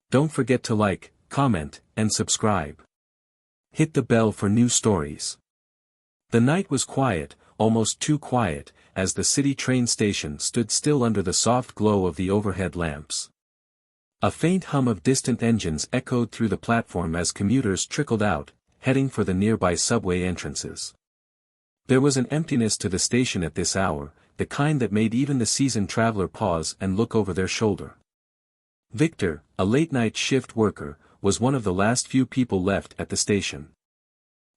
Don't forget to like, comment, and subscribe. Hit the bell for new stories. The night was quiet, almost too quiet, as the city train station stood still under the soft glow of the overhead lamps. A faint hum of distant engines echoed through the platform as commuters trickled out, heading for the nearby subway entrances. There was an emptiness to the station at this hour, the kind that made even the seasoned traveler pause and look over their shoulder. Victor, a late-night shift worker, was one of the last few people left at the station.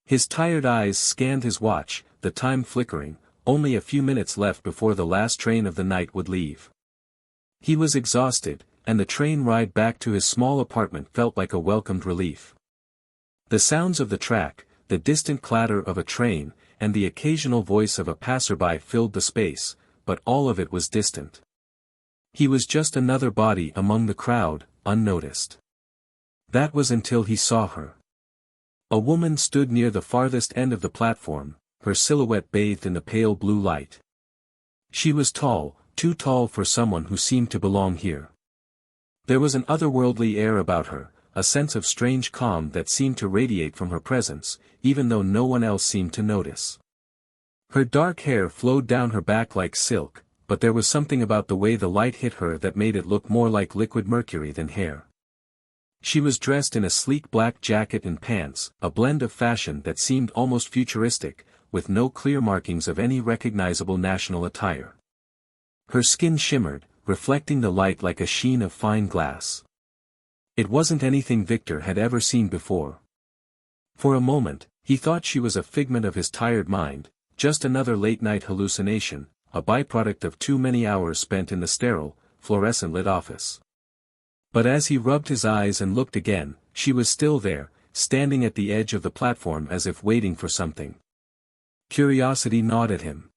His tired eyes scanned his watch, the time flickering, only a few minutes left before the last train of the night would leave. He was exhausted, and the train ride back to his small apartment felt like a welcomed relief. The sounds of the track, the distant clatter of a train, and the occasional voice of a passerby filled the space, but all of it was distant. He was just another body among the crowd, unnoticed. That was until he saw her. A woman stood near the farthest end of the platform, her silhouette bathed in the pale blue light. She was tall, too tall for someone who seemed to belong here. There was an otherworldly air about her, a sense of strange calm that seemed to radiate from her presence, even though no one else seemed to notice. Her dark hair flowed down her back like silk, but there was something about the way the light hit her that made it look more like liquid mercury than hair. She was dressed in a sleek black jacket and pants, a blend of fashion that seemed almost futuristic, with no clear markings of any recognizable national attire. Her skin shimmered, reflecting the light like a sheen of fine glass. It wasn't anything Victor had ever seen before. For a moment, he thought she was a figment of his tired mind, just another late-night hallucination, a byproduct of too many hours spent in the sterile, fluorescent-lit office. But as he rubbed his eyes and looked again, she was still there, standing at the edge of the platform as if waiting for something. Curiosity gnawed at him.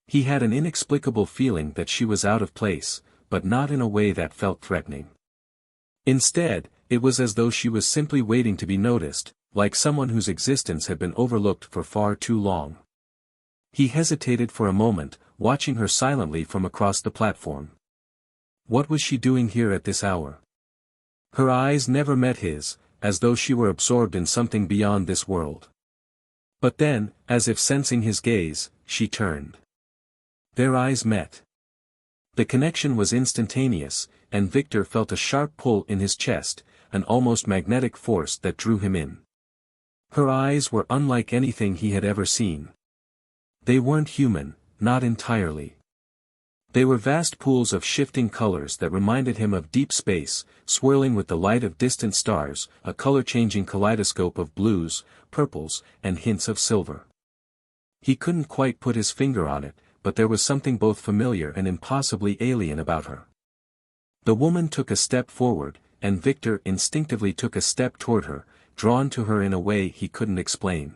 He had an inexplicable feeling that she was out of place, but not in a way that felt threatening. Instead, it was as though she was simply waiting to be noticed, like someone whose existence had been overlooked for far too long. He hesitated for a moment, watching her silently from across the platform. What was she doing here at this hour? Her eyes never met his, as though she were absorbed in something beyond this world. But then, as if sensing his gaze, she turned. Their eyes met. The connection was instantaneous, and Victor felt a sharp pull in his chest, an almost magnetic force that drew him in. Her eyes were unlike anything he had ever seen. They weren't human, not entirely. They were vast pools of shifting colors that reminded him of deep space, swirling with the light of distant stars, a color-changing kaleidoscope of blues, purples, and hints of silver. He couldn't quite put his finger on it, but there was something both familiar and impossibly alien about her. The woman took a step forward, and Victor instinctively took a step toward her, drawn to her in a way he couldn't explain.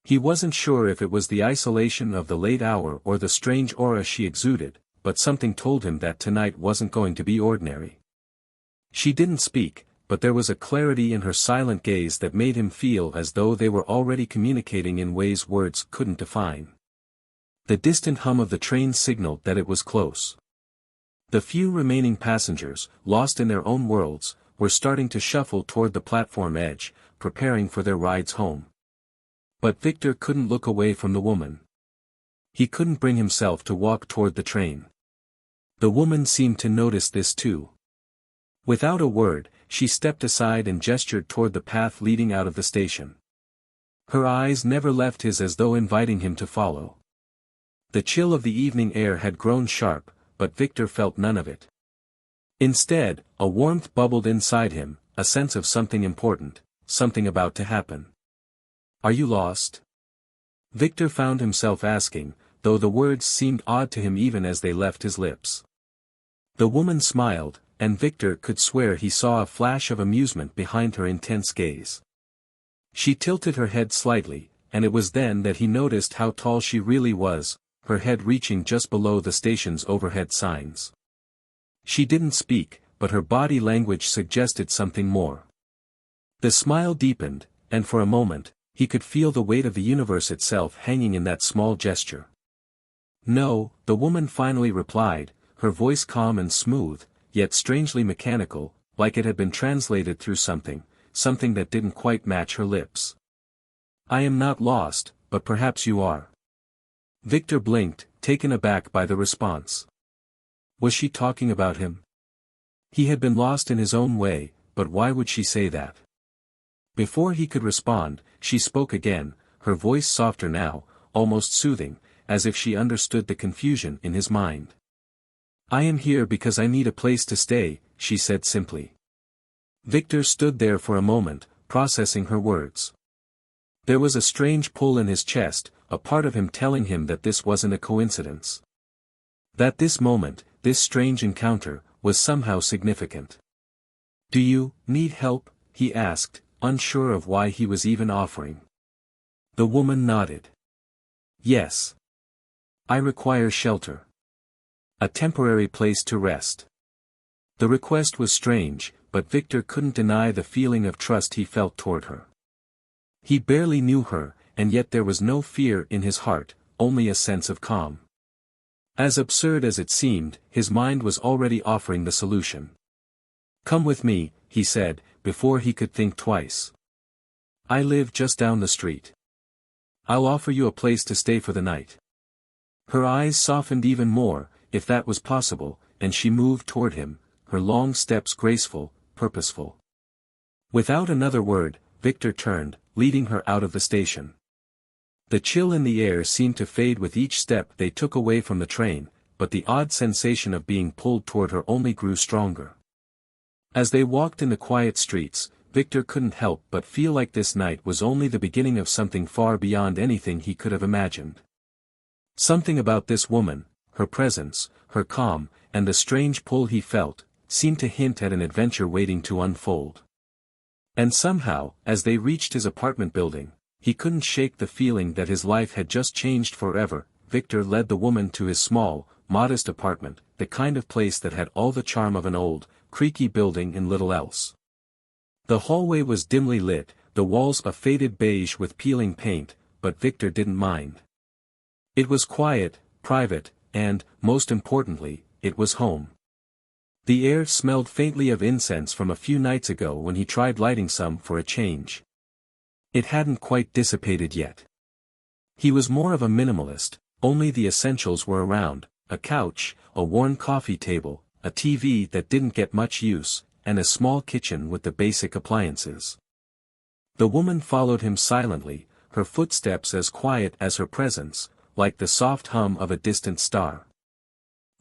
He wasn't sure if it was the isolation of the late hour or the strange aura she exuded, but something told him that tonight wasn't going to be ordinary. She didn't speak, but there was a clarity in her silent gaze that made him feel as though they were already communicating in ways words couldn't define. The distant hum of the train signaled that it was close. The few remaining passengers, lost in their own worlds, were starting to shuffle toward the platform edge, preparing for their rides home. But Victor couldn't look away from the woman. He couldn't bring himself to walk toward the train. The woman seemed to notice this too. Without a word, she stepped aside and gestured toward the path leading out of the station. Her eyes never left his as though inviting him to follow. The chill of the evening air had grown sharp, but Victor felt none of it. Instead, a warmth bubbled inside him, a sense of something important, something about to happen. "Are you lost?" Victor found himself asking, though the words seemed odd to him even as they left his lips. The woman smiled, and Victor could swear he saw a flash of amusement behind her intense gaze. She tilted her head slightly, and it was then that he noticed how tall she really was, her head reaching just below the station's overhead signs. She didn't speak, but her body language suggested something more. The smile deepened, and for a moment, he could feel the weight of the universe itself hanging in that small gesture. "No," the woman finally replied, her voice calm and smooth, yet strangely mechanical, like it had been translated through something that didn't quite match her lips. "I am not lost, but perhaps you are." Victor blinked, taken aback by the response. Was she talking about him? He had been lost in his own way, but why would she say that? Before he could respond, she spoke again, her voice softer now, almost soothing, as if she understood the confusion in his mind. "I am here because I need a place to stay," she said simply. Victor stood there for a moment, processing her words. There was a strange pull in his chest, a part of him telling him that this wasn't a coincidence. That this moment, this strange encounter, was somehow significant. "Do you need help?" he asked, unsure of why he was even offering. The woman nodded. "Yes. I require shelter. A temporary place to rest." The request was strange, but Victor couldn't deny the feeling of trust he felt toward her. He barely knew her, and yet there was no fear in his heart, only a sense of calm. As absurd as it seemed, his mind was already offering the solution. "Come with me," he said, before he could think twice. "I live just down the street. I'll offer you a place to stay for the night." Her eyes softened even more, if that was possible, and she moved toward him, her long steps graceful, purposeful. Without another word, Victor turned, leading her out of the station. The chill in the air seemed to fade with each step they took away from the train, but the odd sensation of being pulled toward her only grew stronger. As they walked in the quiet streets, Victor couldn't help but feel like this night was only the beginning of something far beyond anything he could have imagined. Something about this woman, her presence, her calm, and the strange pull he felt, seemed to hint at an adventure waiting to unfold. And somehow, as they reached his apartment building, he couldn't shake the feeling that his life had just changed forever. Victor led the woman to his small, modest apartment, the kind of place that had all the charm of an old, creaky building and little else. The hallway was dimly lit, the walls a faded beige with peeling paint, but Victor didn't mind. It was quiet, private, and, most importantly, it was home. The air smelled faintly of incense from a few nights ago when he tried lighting some for a change. It hadn't quite dissipated yet. He was more of a minimalist, only the essentials were around: a couch, a worn coffee table, a TV that didn't get much use, and a small kitchen with the basic appliances. The woman followed him silently, her footsteps as quiet as her presence, like the soft hum of a distant star.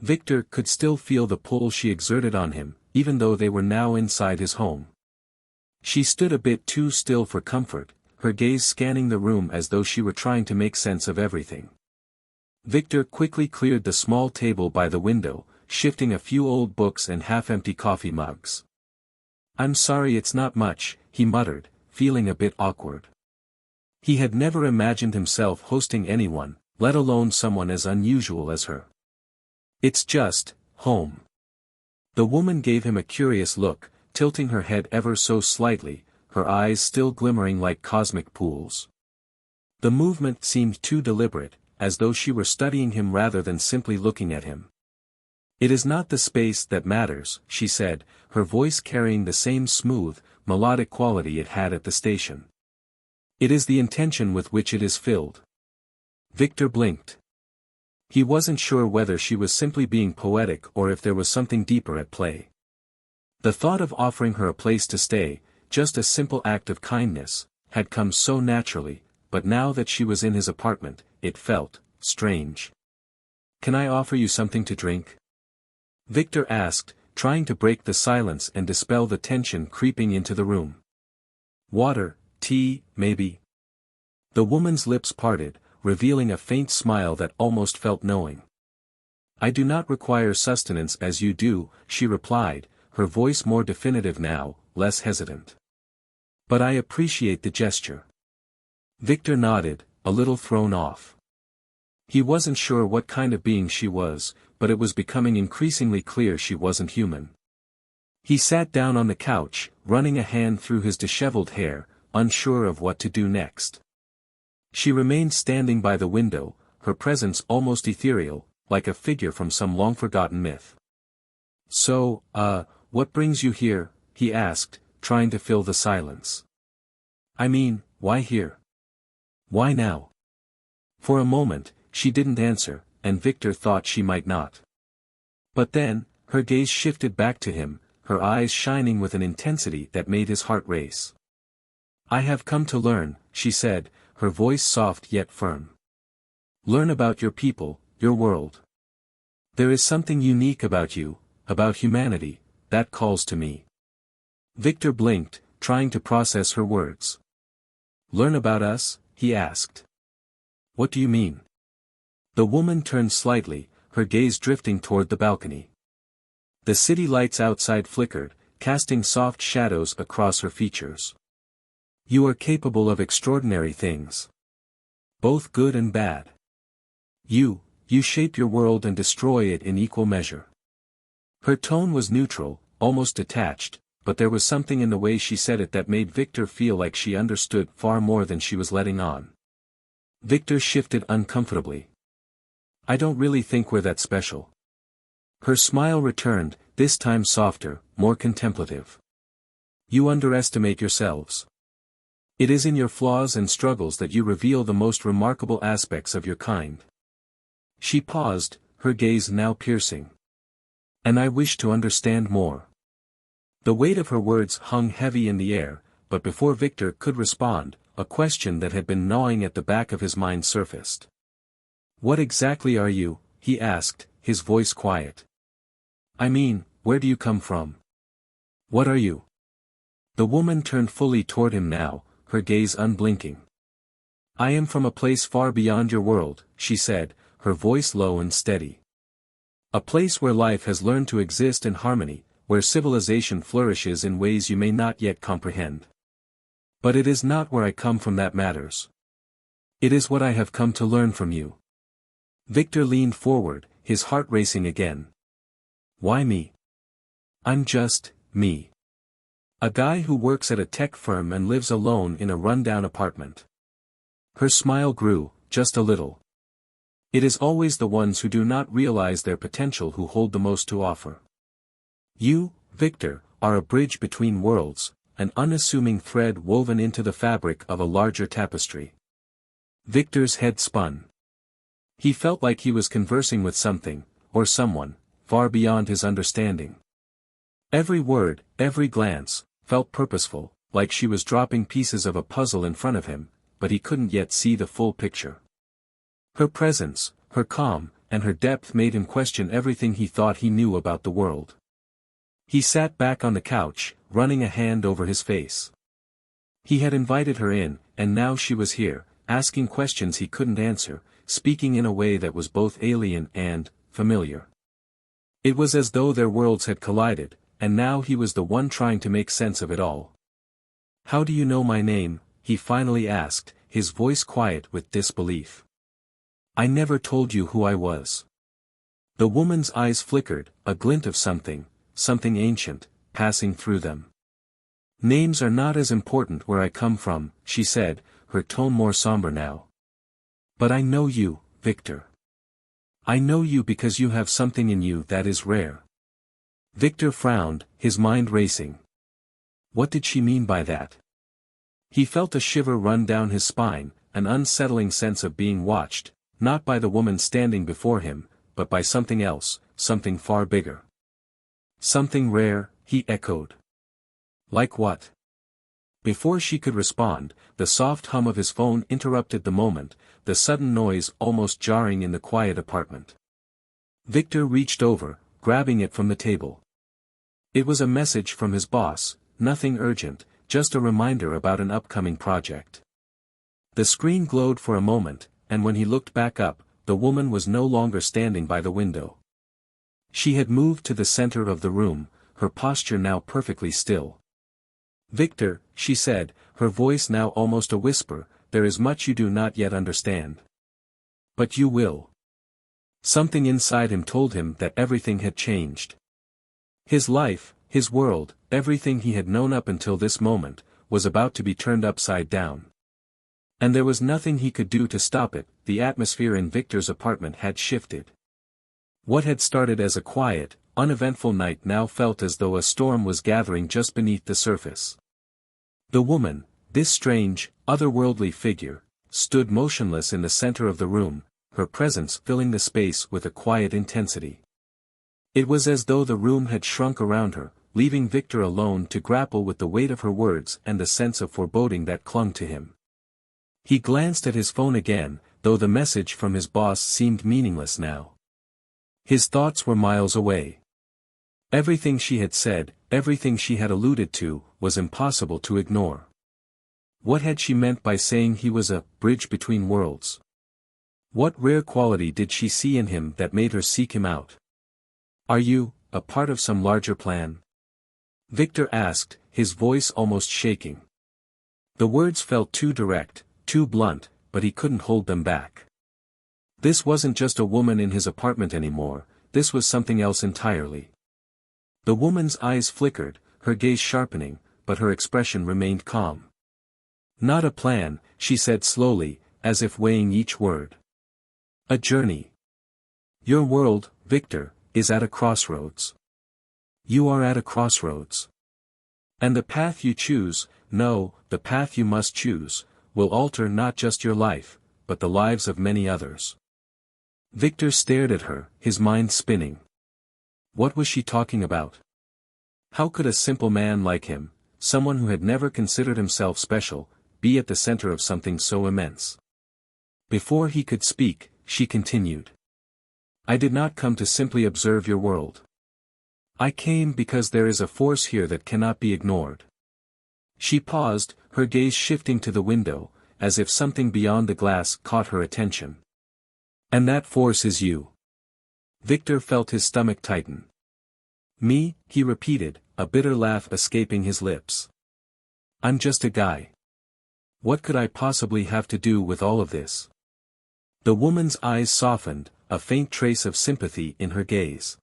Victor could still feel the pull she exerted on him, even though they were now inside his home. She stood a bit too still for comfort, her gaze scanning the room as though she were trying to make sense of everything. Victor quickly cleared the small table by the window, shifting a few old books and half-empty coffee mugs. "I'm sorry it's not much," he muttered, feeling a bit awkward. He had never imagined himself hosting anyone, let alone someone as unusual as her. "It's just, home." The woman gave him a curious look, tilting her head ever so slightly, her eyes still glimmering like cosmic pools. The movement seemed too deliberate, as though she were studying him rather than simply looking at him. "It is not the space that matters," she said, her voice carrying the same smooth, melodic quality it had at the station. "It is the intention with which it is filled." Victor blinked. He wasn't sure whether she was simply being poetic or if there was something deeper at play. The thought of offering her a place to stay, just a simple act of kindness, had come so naturally, but now that she was in his apartment, it felt strange. "Can I offer you something to drink?" Victor asked, trying to break the silence and dispel the tension creeping into the room. "Water, tea, maybe?" The woman's lips parted, revealing a faint smile that almost felt knowing. "I do not require sustenance as you do," she replied, her voice more definitive now, less hesitant. "But I appreciate the gesture." Victor nodded, a little thrown off. He wasn't sure what kind of being she was, but it was becoming increasingly clear she wasn't human. He sat down on the couch, running a hand through his disheveled hair, unsure of what to do next. She remained standing by the window, her presence almost ethereal, like a figure from some long-forgotten myth. "So, what brings you here?" he asked, trying to fill the silence. I mean, why here? Why now? For a moment, she didn't answer, and Victor thought she might not. But then, her gaze shifted back to him, her eyes shining with an intensity that made his heart race. I have come to learn, she said, her voice soft yet firm. Learn about your people, your world. There is something unique about you, about humanity, that calls to me. Victor blinked, trying to process her words. Learn about us? He asked. What do you mean? The woman turned slightly, her gaze drifting toward the balcony. The city lights outside flickered, casting soft shadows across her features. You are capable of extraordinary things. Both good and bad. You shape your world and destroy it in equal measure. Her tone was neutral, almost detached, but there was something in the way she said it that made Victor feel like she understood far more than she was letting on. Victor shifted uncomfortably. I don't really think we're that special. Her smile returned, this time softer, more contemplative. You underestimate yourselves. It is in your flaws and struggles that you reveal the most remarkable aspects of your kind. She paused, her gaze now piercing. And I wish to understand more. The weight of her words hung heavy in the air, but before Victor could respond, a question that had been gnawing at the back of his mind surfaced. What exactly are you? He asked, his voice quiet. I mean, where do you come from? What are you? The woman turned fully toward him now, her gaze unblinking. I am from a place far beyond your world, she said, her voice low and steady. A place where life has learned to exist in harmony, where civilization flourishes in ways you may not yet comprehend. But it is not where I come from that matters. It is what I have come to learn from you. Victor leaned forward, his heart racing again. Why me? I'm just, me. A guy who works at a tech firm and lives alone in a rundown apartment. Her smile grew, just a little. It is always the ones who do not realize their potential who hold the most to offer. You, Victor, are a bridge between worlds, an unassuming thread woven into the fabric of a larger tapestry. Victor's head spun. He felt like he was conversing with something, or someone, far beyond his understanding. Every word, every glance, felt purposeful, like she was dropping pieces of a puzzle in front of him, but he couldn't yet see the full picture. Her presence, her calm, and her depth made him question everything he thought he knew about the world. He sat back on the couch, running a hand over his face. He had invited her in, and now she was here, asking questions he couldn't answer, speaking in a way that was both alien and familiar. It was as though their worlds had collided, and now he was the one trying to make sense of it all. How do you know my name? He finally asked, his voice quiet with disbelief. I never told you who I was. The woman's eyes flickered, a glint of something ancient, passing through them. Names are not as important where I come from, she said, her tone more somber now. But I know you, Victor. I know you because you have something in you that is rare. Victor frowned, his mind racing. What did she mean by that? He felt a shiver run down his spine, an unsettling sense of being watched, not by the woman standing before him, but by something else, something far bigger. Something rare, he echoed. Like what? Before she could respond, the soft hum of his phone interrupted the moment, the sudden noise almost jarring in the quiet apartment. Victor reached over, grabbing it from the table. It was a message from his boss, nothing urgent, just a reminder about an upcoming project. The screen glowed for a moment, and when he looked back up, the woman was no longer standing by the window. She had moved to the center of the room, her posture now perfectly still. Victor, she said, her voice now almost a whisper, there is much you do not yet understand. But you will. Something inside him told him that everything had changed. His life, his world, everything he had known up until this moment, was about to be turned upside down. And there was nothing he could do to stop it, the atmosphere in Victor's apartment had shifted. What had started as a quiet, uneventful night now felt as though a storm was gathering just beneath the surface. The woman, this strange, otherworldly figure, stood motionless in the center of the room, her presence filling the space with a quiet intensity. It was as though the room had shrunk around her, leaving Victor alone to grapple with the weight of her words and the sense of foreboding that clung to him. He glanced at his phone again, though the message from his boss seemed meaningless now. His thoughts were miles away. Everything she had said, everything she had alluded to, was impossible to ignore. What had she meant by saying he was a bridge between worlds? What rare quality did she see in him that made her seek him out? Are you a part of some larger plan? Victor asked, his voice almost shaking. The words felt too direct, too blunt, but he couldn't hold them back. This wasn't just a woman in his apartment anymore, this was something else entirely. The woman's eyes flickered, her gaze sharpening, but her expression remained calm. Not a plan, she said slowly, as if weighing each word. A journey. Your world, Victor, is at a crossroads. You are at a crossroads. And the path you choose, no, the path you must choose, will alter not just your life, but the lives of many others. Victor stared at her, his mind spinning. What was she talking about? How could a simple man like him, someone who had never considered himself special, be at the center of something so immense? Before he could speak, she continued. I did not come to simply observe your world. I came because there is a force here that cannot be ignored. She paused, her gaze shifting to the window, as if something beyond the glass caught her attention. And that force is you. Victor felt his stomach tighten. Me, he repeated, a bitter laugh escaping his lips. I'm just a guy. What could I possibly have to do with all of this? The woman's eyes softened, a faint trace of sympathy in her gaze.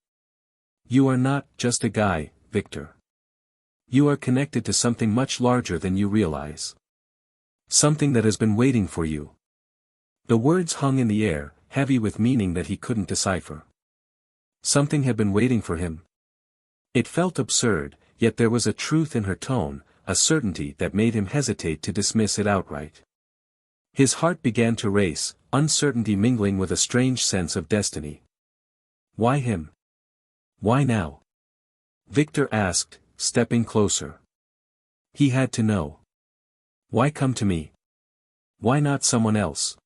You are not just a guy, Victor. You are connected to something much larger than you realize. Something that has been waiting for you. The words hung in the air, heavy with meaning that he couldn't decipher. Something had been waiting for him. It felt absurd, yet there was a truth in her tone, a certainty that made him hesitate to dismiss it outright. His heart began to race, uncertainty mingling with a strange sense of destiny. Why him? Why now? Victor asked, stepping closer. He had to know. Why come to me? Why not someone else?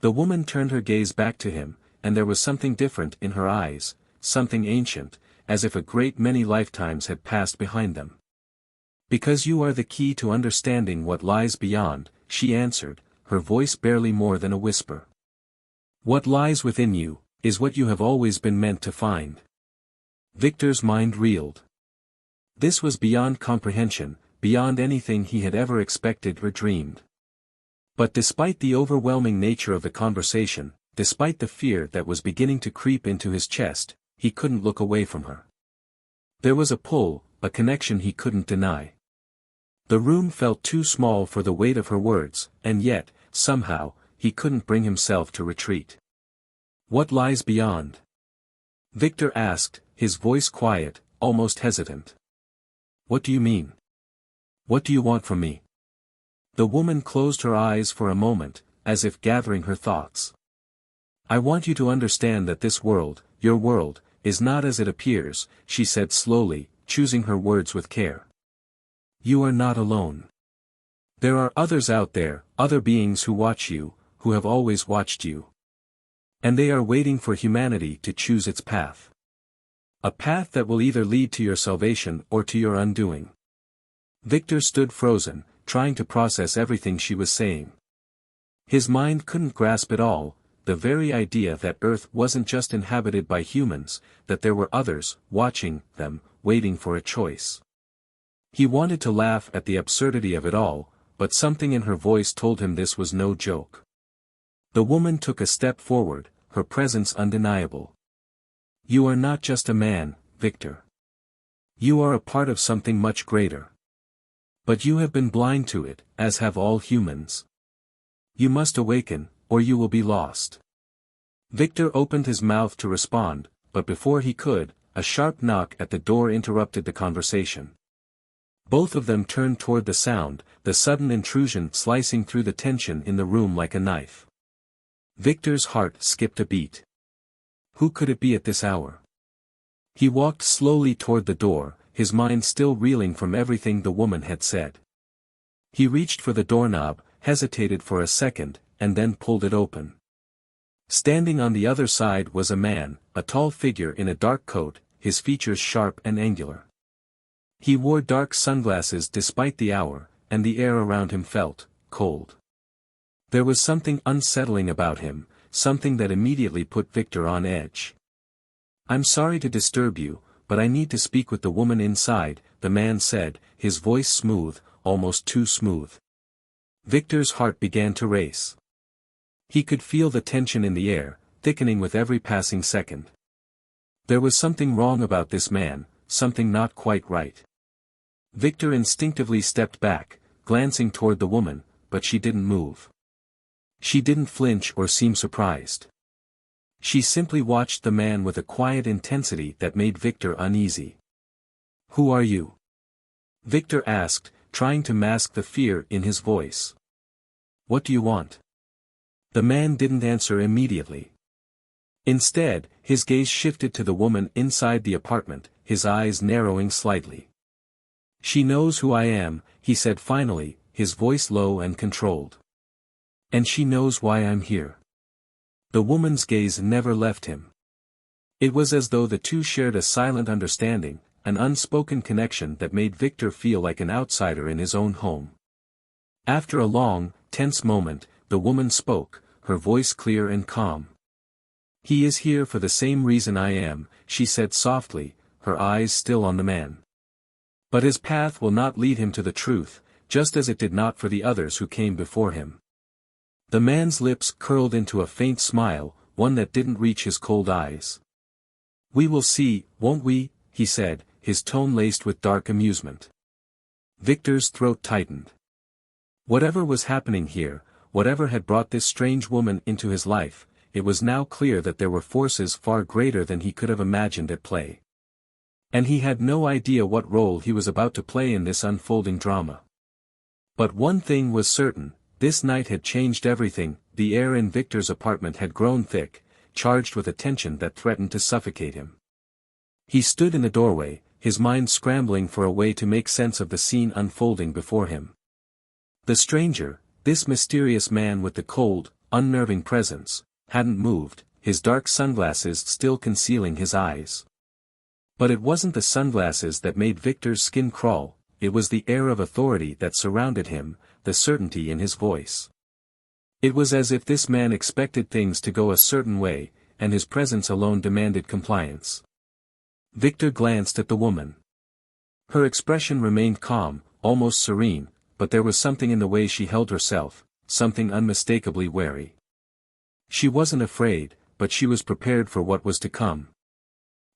The woman turned her gaze back to him, and there was something different in her eyes, something ancient, as if a great many lifetimes had passed behind them. Because you are the key to understanding what lies beyond, she answered, her voice barely more than a whisper. What lies within you, is what you have always been meant to find. Victor's mind reeled. This was beyond comprehension, beyond anything he had ever expected or dreamed. But despite the overwhelming nature of the conversation, despite the fear that was beginning to creep into his chest, he couldn't look away from her. There was a pull, a connection he couldn't deny. The room felt too small for the weight of her words, and yet, somehow, he couldn't bring himself to retreat. What lies beyond? Victor asked, his voice quiet, almost hesitant. What do you mean? What do you want from me? The woman closed her eyes for a moment, as if gathering her thoughts. I want you to understand that this world, your world, is not as it appears, she said slowly, choosing her words with care. You are not alone. There are others out there, other beings who watch you, who have always watched you. And they are waiting for humanity to choose its path. A path that will either lead to your salvation or to your undoing. Victor stood frozen, trying to process everything she was saying. His mind couldn't grasp it all, the very idea that Earth wasn't just inhabited by humans, that there were others, watching them, waiting for a choice. He wanted to laugh at the absurdity of it all, but something in her voice told him this was no joke. The woman took a step forward, her presence undeniable. You are not just a man, Victor. You are a part of something much greater. But you have been blind to it, as have all humans. You must awaken, or you will be lost. Victor opened his mouth to respond, but before he could, a sharp knock at the door interrupted the conversation. Both of them turned toward the sound, the sudden intrusion slicing through the tension in the room like a knife. Victor's heart skipped a beat. Who could it be at this hour? He walked slowly toward the door, his mind still reeling from everything the woman had said. He reached for the doorknob, hesitated for a second, and then pulled it open. Standing on the other side was a man, a tall figure in a dark coat, his features sharp and angular. He wore dark sunglasses despite the hour, and the air around him felt cold. There was something unsettling about him, something that immediately put Victor on edge. "I'm sorry to disturb you, but I need to speak with the woman inside," the man said, his voice smooth, almost too smooth. Victor's heart began to race. He could feel the tension in the air, thickening with every passing second. There was something wrong about this man, something not quite right. Victor instinctively stepped back, glancing toward the woman, but she didn't move. She didn't flinch or seem surprised. She simply watched the man with a quiet intensity that made Victor uneasy. "Who are you?" Victor asked, trying to mask the fear in his voice. "What do you want?" The man didn't answer immediately. Instead, his gaze shifted to the woman inside the apartment, his eyes narrowing slightly. "She knows who I am," he said finally, his voice low and controlled. "And she knows why I'm here." The woman's gaze never left him. It was as though the two shared a silent understanding, an unspoken connection that made Victor feel like an outsider in his own home. After a long, tense moment, the woman spoke, her voice clear and calm. "He is here for the same reason I am," she said softly, her eyes still on the man. "But his path will not lead him to the truth, just as it did not for the others who came before him." The man's lips curled into a faint smile, one that didn't reach his cold eyes. "We will see, won't we?" he said, his tone laced with dark amusement. Victor's throat tightened. Whatever was happening here, whatever had brought this strange woman into his life, it was now clear that there were forces far greater than he could have imagined at play. And he had no idea what role he was about to play in this unfolding drama. But one thing was certain, this night had changed everything. The air in Victor's apartment had grown thick, charged with a tension that threatened to suffocate him. He stood in the doorway, his mind scrambling for a way to make sense of the scene unfolding before him. The stranger, this mysterious man with the cold, unnerving presence, hadn't moved, his dark sunglasses still concealing his eyes. But it wasn't the sunglasses that made Victor's skin crawl, it was the air of authority that surrounded him, the certainty in his voice. It was as if this man expected things to go a certain way, and his presence alone demanded compliance. Victor glanced at the woman. Her expression remained calm, almost serene, but there was something in the way she held herself, something unmistakably wary. She wasn't afraid, but she was prepared for what was to come.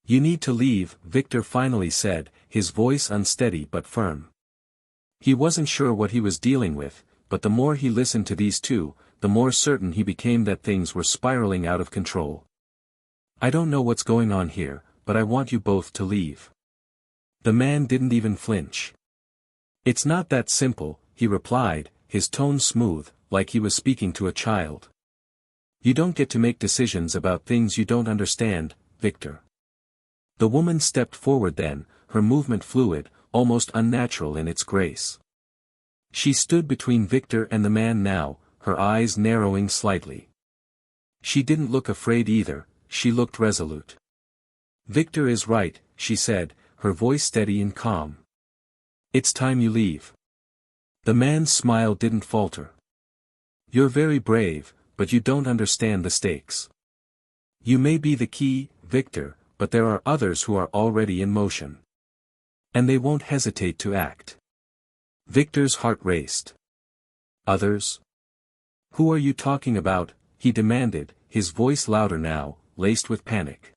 "You need to leave," Victor finally said, his voice unsteady but firm. He wasn't sure what he was dealing with, but the more he listened to these two, the more certain he became that things were spiraling out of control. "I don't know what's going on here, but I want you both to leave." The man didn't even flinch. "It's not that simple," he replied, his tone smooth, like he was speaking to a child. "You don't get to make decisions about things you don't understand, Victor." The woman stepped forward then, her movement fluid, almost unnatural in its grace. She stood between Victor and the man now, her eyes narrowing slightly. She didn't look afraid either, she looked resolute. "Victor is right," she said, her voice steady and calm. "It's time you leave." The man's smile didn't falter. "You're very brave, but you don't understand the stakes. You may be the key, Victor, but there are others who are already in motion. And they won't hesitate to act." Victor's heart raced. "Others? Who are you talking about?" he demanded, his voice louder now, laced with panic.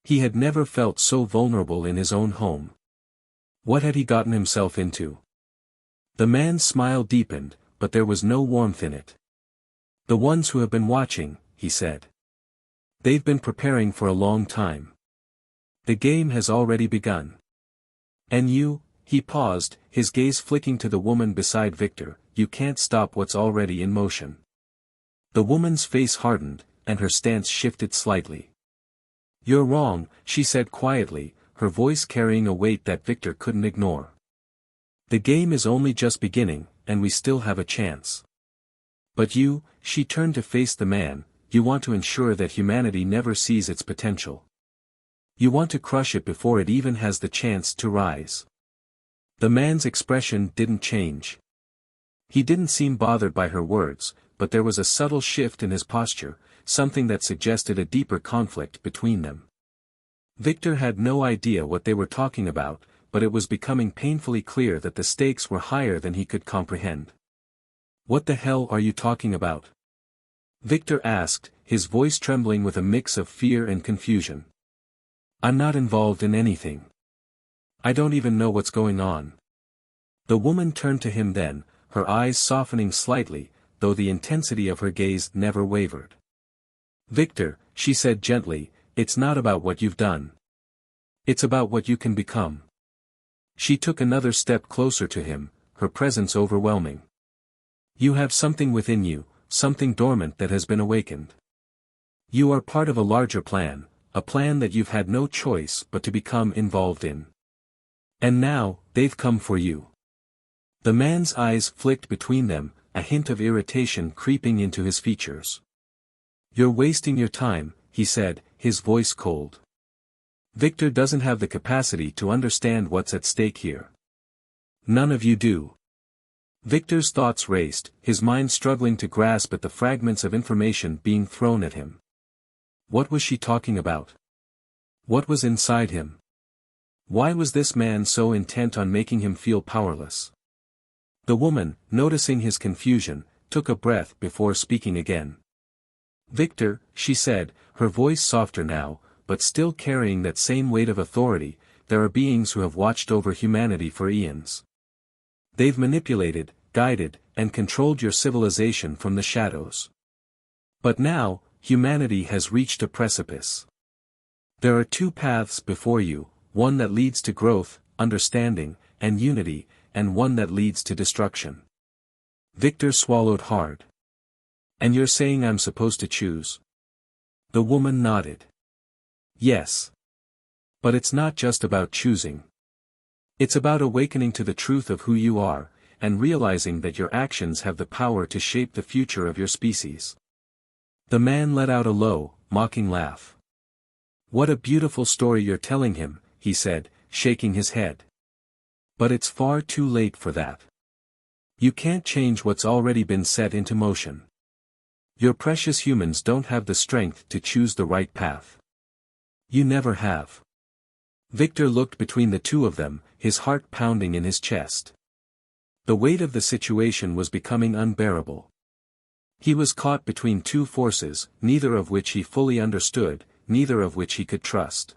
He had never felt so vulnerable in his own home. What had he gotten himself into? The man's smile deepened, but there was no warmth in it. "The ones who have been watching," he said. "They've been preparing for a long time. The game has already begun. And you, he paused, his gaze flicking to the woman beside Victor, you can't stop what's already in motion. The woman's face hardened, and her stance shifted slightly. You're wrong, she said quietly, her voice carrying a weight that Victor couldn't ignore. The game is only just beginning, and we still have a chance. But you, she turned to face the man, you want to ensure that humanity never sees its potential. You want to crush it before it even has the chance to rise. The man's expression didn't change. He didn't seem bothered by her words, but there was a subtle shift in his posture, something that suggested a deeper conflict between them. Victor had no idea what they were talking about, but it was becoming painfully clear that the stakes were higher than he could comprehend. What the hell are you talking about? Victor asked, his voice trembling with a mix of fear and confusion. I'm not involved in anything. I don't even know what's going on. The woman turned to him then, her eyes softening slightly, though the intensity of her gaze never wavered. Victor, she said gently, it's not about what you've done. It's about what you can become. She took another step closer to him, her presence overwhelming. You have something within you, something dormant that has been awakened. You are part of a larger plan, a plan that you've had no choice but to become involved in. And now, they've come for you. The man's eyes flicked between them, a hint of irritation creeping into his features. You're wasting your time, he said, his voice cold. Victor doesn't have the capacity to understand what's at stake here. None of you do. Victor's thoughts raced, his mind struggling to grasp at the fragments of information being thrown at him. What was she talking about? What was inside him? Why was this man so intent on making him feel powerless? The woman, noticing his confusion, took a breath before speaking again. Victor, she said, her voice softer now, but still carrying that same weight of authority, there are beings who have watched over humanity for eons. They've manipulated, guided, and controlled your civilization from the shadows. But now, humanity has reached a precipice. There are two paths before you, one that leads to growth, understanding, and unity, and one that leads to destruction. Victor swallowed hard. And you're saying I'm supposed to choose? The woman nodded. Yes. But it's not just about choosing. It's about awakening to the truth of who you are, and realizing that your actions have the power to shape the future of your species. The man let out a low, mocking laugh. What a beautiful story you're telling him, he said, shaking his head. But it's far too late for that. You can't change what's already been set into motion. Your precious humans don't have the strength to choose the right path. You never have. Victor looked between the two of them, his heart pounding in his chest. The weight of the situation was becoming unbearable. He was caught between two forces, neither of which he fully understood, neither of which he could trust.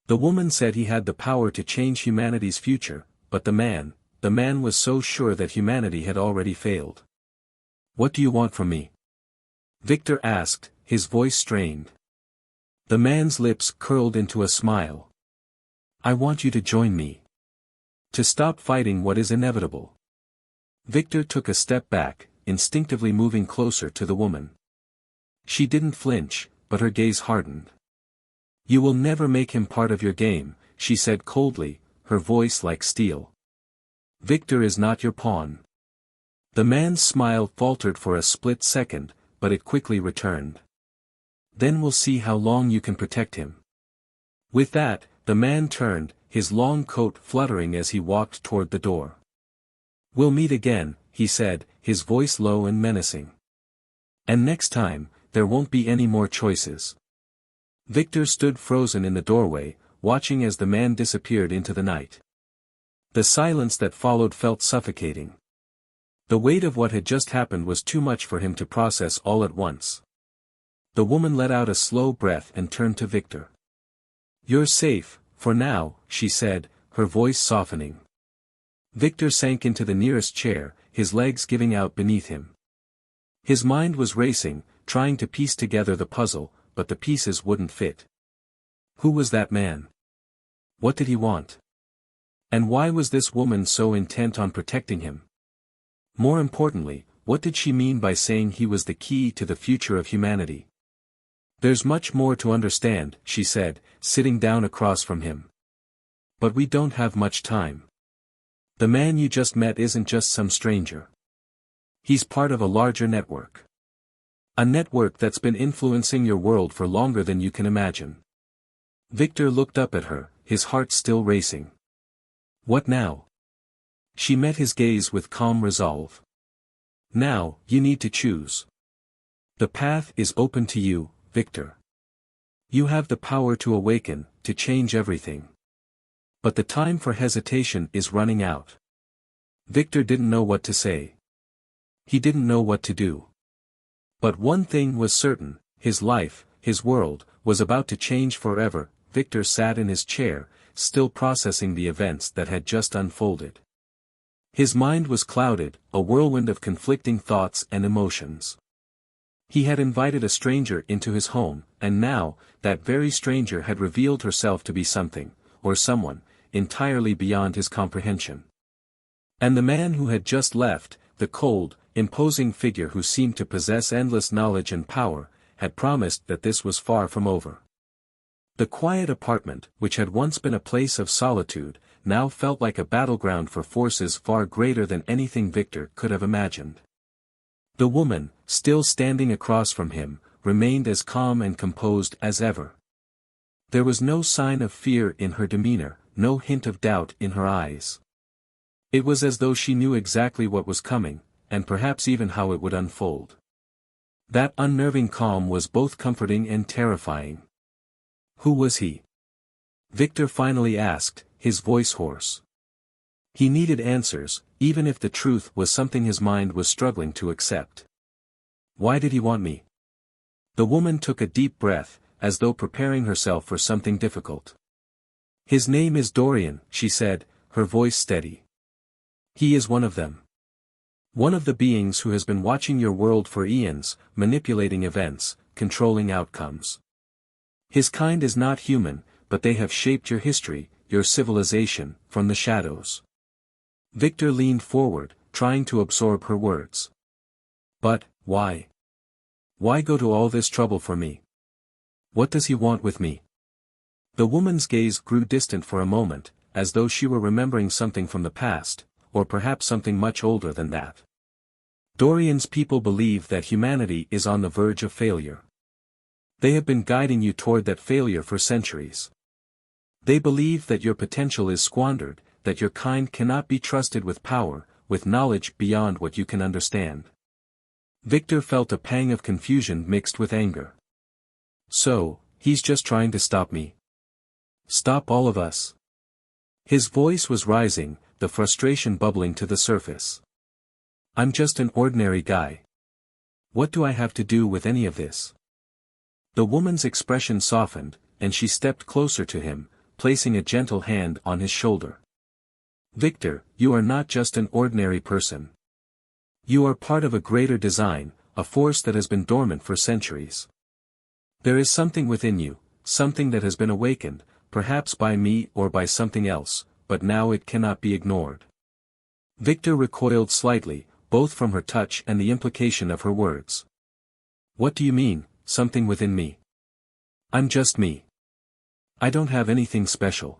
The woman said he had the power to change humanity's future, but the man was so sure that humanity had already failed. What do you want from me? Victor asked, his voice strained. The man's lips curled into a smile. I want you to join me. To stop fighting what is inevitable. Victor took a step back, instinctively moving closer to the woman. She didn't flinch, but her gaze hardened. You will never make him part of your game, she said coldly, her voice like steel. Victor is not your pawn. The man's smile faltered for a split second, but it quickly returned. Then we'll see how long you can protect him. With that, the man turned, his long coat fluttering as he walked toward the door. We'll meet again, he said, his voice low and menacing. And next time, there won't be any more choices. Victor stood frozen in the doorway, watching as the man disappeared into the night. The silence that followed felt suffocating. The weight of what had just happened was too much for him to process all at once. The woman let out a slow breath and turned to Victor. You're safe, for now, she said, her voice softening. Victor sank into the nearest chair, his legs giving out beneath him. His mind was racing, trying to piece together the puzzle, but the pieces wouldn't fit. Who was that man? What did he want? And why was this woman so intent on protecting him? More importantly, what did she mean by saying he was the key to the future of humanity? There's much more to understand, she said, sitting down across from him. But we don't have much time. The man you just met isn't just some stranger. He's part of a larger network. A network that's been influencing your world for longer than you can imagine. Victor looked up at her, his heart still racing. What now? She met his gaze with calm resolve. Now, you need to choose. The path is open to you, Victor. You have the power to awaken, to change everything. But the time for hesitation is running out. Victor didn't know what to say. He didn't know what to do. But one thing was certain, his life, his world, was about to change forever. Victor sat in his chair, still processing the events that had just unfolded. His mind was clouded, a whirlwind of conflicting thoughts and emotions. He had invited a stranger into his home, and now, that very stranger had revealed herself to be something, or someone, entirely beyond his comprehension. And the man who had just left, the cold, imposing figure who seemed to possess endless knowledge and power, had promised that this was far from over. The quiet apartment, which had once been a place of solitude, now felt like a battleground for forces far greater than anything Victor could have imagined. The woman, still standing across from him, remained as calm and composed as ever. There was no sign of fear in her demeanor, no hint of doubt in her eyes. It was as though she knew exactly what was coming, and perhaps even how it would unfold. That unnerving calm was both comforting and terrifying. Who was he? Victor finally asked, his voice hoarse. He needed answers, even if the truth was something his mind was struggling to accept. Why did he want me? The woman took a deep breath, as though preparing herself for something difficult. His name is Dorian, she said, her voice steady. He is one of them. One of the beings who has been watching your world for eons, manipulating events, controlling outcomes. His kind is not human, but they have shaped your history, your civilization, from the shadows. Victor leaned forward, trying to absorb her words. But, why? Why go to all this trouble for me? What does he want with me? The woman's gaze grew distant for a moment, as though she were remembering something from the past, or perhaps something much older than that. Dorian's people believe that humanity is on the verge of failure. They have been guiding you toward that failure for centuries. They believe that your potential is squandered, that your kind cannot be trusted with power, with knowledge beyond what you can understand. Victor felt a pang of confusion mixed with anger. So, he's just trying to stop me. Stop all of us. His voice was rising, the frustration bubbling to the surface. I'm just an ordinary guy. What do I have to do with any of this? The woman's expression softened, and she stepped closer to him, placing a gentle hand on his shoulder. Victor, you are not just an ordinary person. You are part of a greater design, a force that has been dormant for centuries. There is something within you, something that has been awakened, perhaps by me or by something else, but now it cannot be ignored. Victor recoiled slightly, both from her touch and the implication of her words. What do you mean, something within me? I'm just me. I don't have anything special.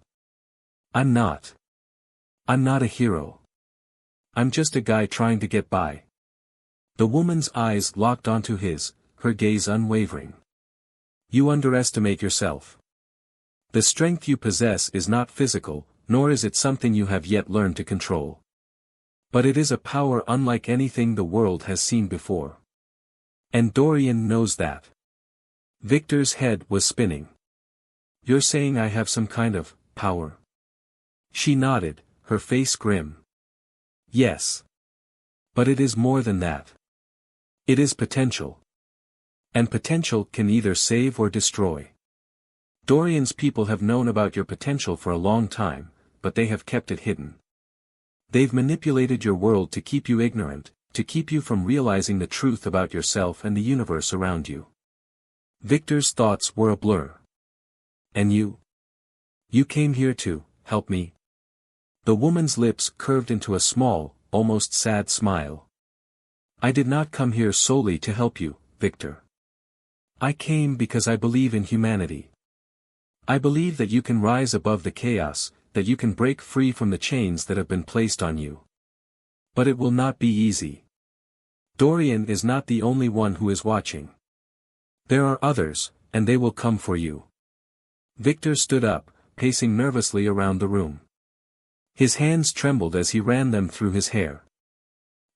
I'm not a hero. I'm just a guy trying to get by. The woman's eyes locked onto his, her gaze unwavering. You underestimate yourself. The strength you possess is not physical, nor is it something you have yet learned to control. But it is a power unlike anything the world has seen before. And Dorian knows that. Victor's head was spinning. You're saying I have some kind of power? She nodded, her face grim. Yes. But it is more than that. It is potential. And potential can either save or destroy. Dorian's people have known about your potential for a long time, but they have kept it hidden. They've manipulated your world to keep you ignorant, to keep you from realizing the truth about yourself and the universe around you. Victor's thoughts were a blur. And you? You came here to help me? The woman's lips curved into a small, almost sad smile. I did not come here solely to help you, Victor. I came because I believe in humanity. I believe that you can rise above the chaos, that you can break free from the chains that have been placed on you. But it will not be easy. Dorian is not the only one who is watching. There are others, and they will come for you. Victor stood up, pacing nervously around the room. His hands trembled as he ran them through his hair.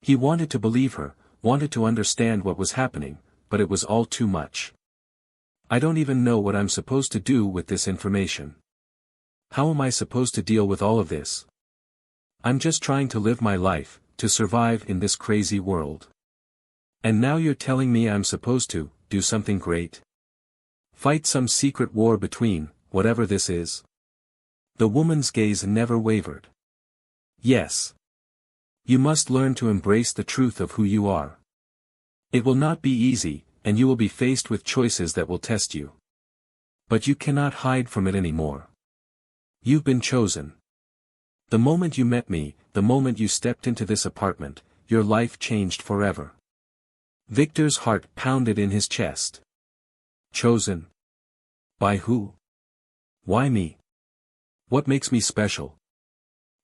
He wanted to believe her, wanted to understand what was happening, but it was all too much. I don't even know what I'm supposed to do with this information. How am I supposed to deal with all of this? I'm just trying to live my life, to survive in this crazy world. And now you're telling me I'm supposed to do something great? Fight some secret war between, whatever this is? The woman's gaze never wavered. Yes. You must learn to embrace the truth of who you are. It will not be easy, and you will be faced with choices that will test you. But you cannot hide from it anymore. You've been chosen. The moment you met me, the moment you stepped into this apartment, your life changed forever. Victor's heart pounded in his chest. Chosen? By who? Why me? What makes me special?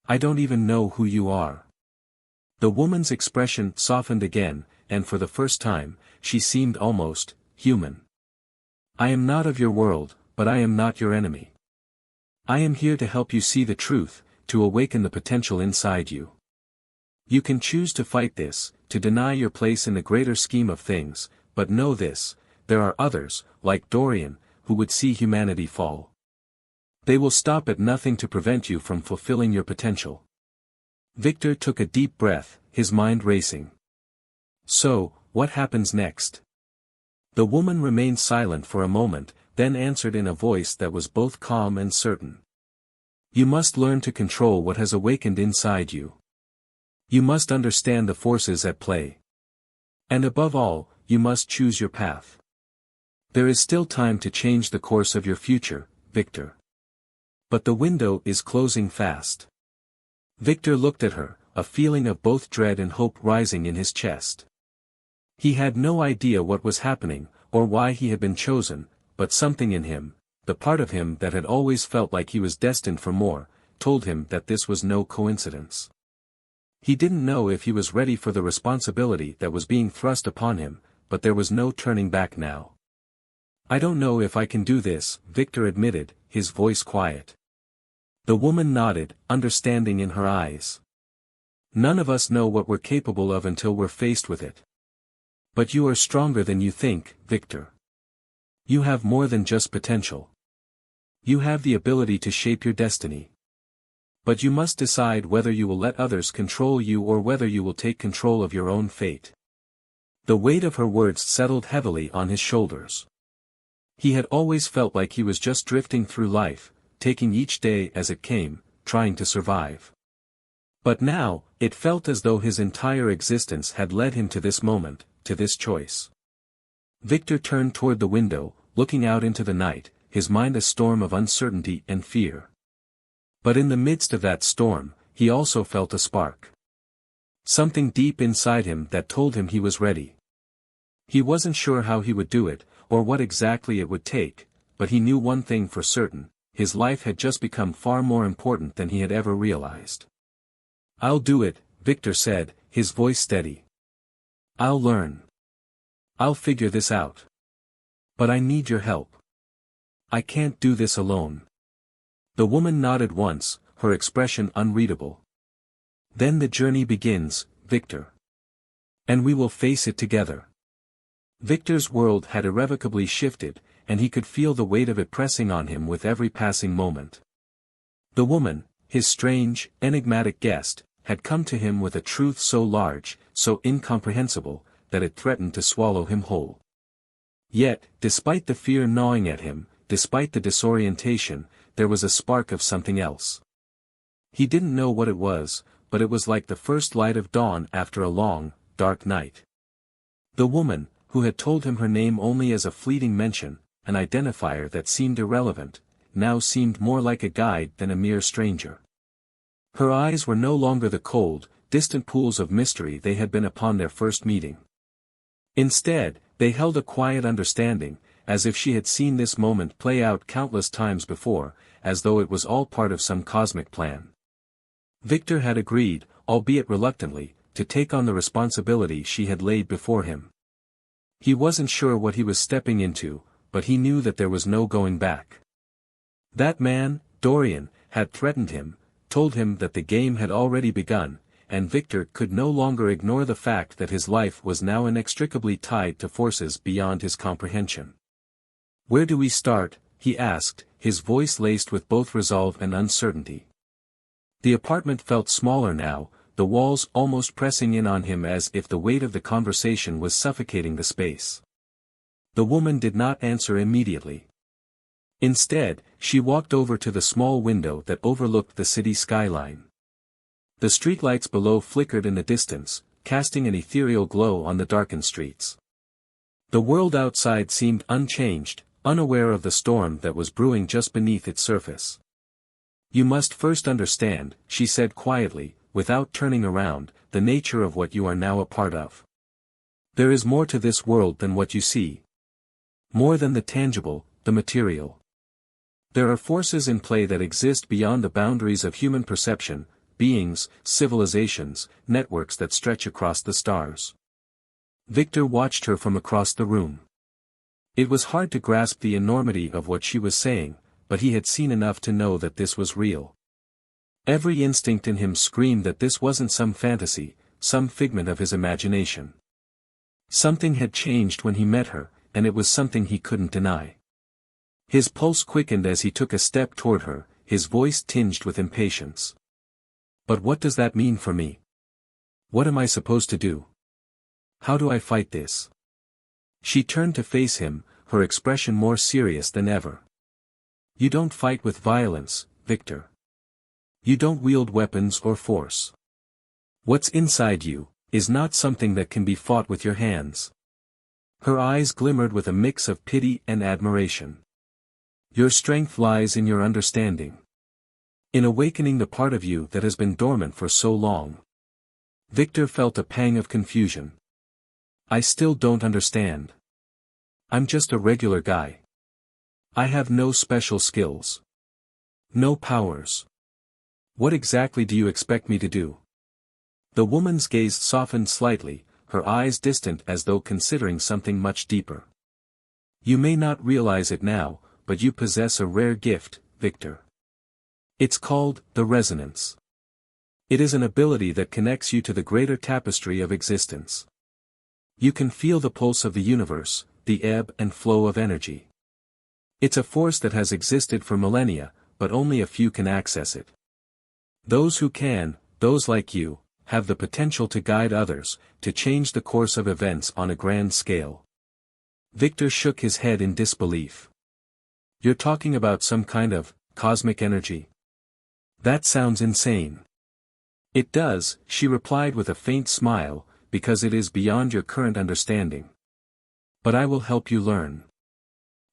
I don't even know who you are. The woman's expression softened again, and for the first time, she seemed almost human. I am not of your world, but I am not your enemy. I am here to help you see the truth, to awaken the potential inside you. You can choose to fight this, to deny your place in the greater scheme of things, but know this, there are others, like Dorian, who would see humanity fall. They will stop at nothing to prevent you from fulfilling your potential. Victor took a deep breath, his mind racing. So, what happens next? The woman remained silent for a moment, then answered in a voice that was both calm and certain. You must learn to control what has awakened inside you. You must understand the forces at play. And above all, you must choose your path. There is still time to change the course of your future, Victor. But the window is closing fast. Victor looked at her, a feeling of both dread and hope rising in his chest. He had no idea what was happening, or why he had been chosen, but something in him, the part of him that had always felt like he was destined for more, told him that this was no coincidence. He didn't know if he was ready for the responsibility that was being thrust upon him, but there was no turning back now. I don't know if I can do this, Victor admitted, his voice quiet. The woman nodded, understanding in her eyes. None of us know what we're capable of until we're faced with it. But you are stronger than you think, Victor. You have more than just potential. You have the ability to shape your destiny. But you must decide whether you will let others control you or whether you will take control of your own fate. The weight of her words settled heavily on his shoulders. He had always felt like he was just drifting through life, taking each day as it came, trying to survive. But now, it felt as though his entire existence had led him to this moment, to this choice. Victor turned toward the window, looking out into the night, his mind a storm of uncertainty and fear. But in the midst of that storm, he also felt a spark. Something deep inside him that told him he was ready. He wasn't sure how he would do it, or what exactly it would take, but he knew one thing for certain, his life had just become far more important than he had ever realized. I'll do it, Victor said, his voice steady. I'll learn. I'll figure this out. But I need your help. I can't do this alone. The woman nodded once, her expression unreadable. Then the journey begins, Victor. And we will face it together. Victor's world had irrevocably shifted, and he could feel the weight of it pressing on him with every passing moment. The woman, his strange, enigmatic guest, had come to him with a truth so large, so incomprehensible, that it threatened to swallow him whole. Yet, despite the fear gnawing at him, despite the disorientation, there was a spark of something else. He didn't know what it was, but it was like the first light of dawn after a long, dark night. The woman, who had told him her name only as a fleeting mention, an identifier that seemed irrelevant, now seemed more like a guide than a mere stranger. Her eyes were no longer the cold, distant pools of mystery they had been upon their first meeting. Instead, they held a quiet understanding, as if she had seen this moment play out countless times before, as though it was all part of some cosmic plan. Victor had agreed, albeit reluctantly, to take on the responsibility she had laid before him. He wasn't sure what he was stepping into, but he knew that there was no going back. That man, Dorian, had threatened him, told him that the game had already begun, and Victor could no longer ignore the fact that his life was now inextricably tied to forces beyond his comprehension. "Where do we start?" he asked, his voice laced with both resolve and uncertainty. The apartment felt smaller now, the walls almost pressing in on him as if the weight of the conversation was suffocating the space. The woman did not answer immediately. Instead, she walked over to the small window that overlooked the city skyline. The streetlights below flickered in the distance, casting an ethereal glow on the darkened streets. The world outside seemed unchanged, unaware of the storm that was brewing just beneath its surface. "You must first understand," she said quietly, without turning around, "the nature of what you are now a part of. There is more to this world than what you see. More than the tangible, the material. There are forces in play that exist beyond the boundaries of human perception, beings, civilizations, networks that stretch across the stars." Victor watched her from across the room. It was hard to grasp the enormity of what she was saying, but he had seen enough to know that this was real. Every instinct in him screamed that this wasn't some fantasy, some figment of his imagination. Something had changed when he met her, and it was something he couldn't deny. His pulse quickened as he took a step toward her, his voice tinged with impatience. "But what does that mean for me? What am I supposed to do? How do I fight this?" She turned to face him, her expression more serious than ever. "You don't fight with violence, Victor. You don't wield weapons or force. What's inside you is not something that can be fought with your hands." Her eyes glimmered with a mix of pity and admiration. "Your strength lies in your understanding. In awakening the part of you that has been dormant for so long." Victor felt a pang of confusion. "I still don't understand. I'm just a regular guy. I have no special skills. No powers. What exactly do you expect me to do?" The woman's gaze softened slightly, her eyes distant as though considering something much deeper. "You may not realize it now, but you possess a rare gift, Victor. It's called the resonance. It is an ability that connects you to the greater tapestry of existence. You can feel the pulse of the universe, the ebb and flow of energy. It's a force that has existed for millennia, but only a few can access it. Those who can, those like you, have the potential to guide others, to change the course of events on a grand scale." Victor shook his head in disbelief. "You're talking about some kind of cosmic energy? That sounds insane." "It does," she replied with a faint smile, "because it is beyond your current understanding. But I will help you learn."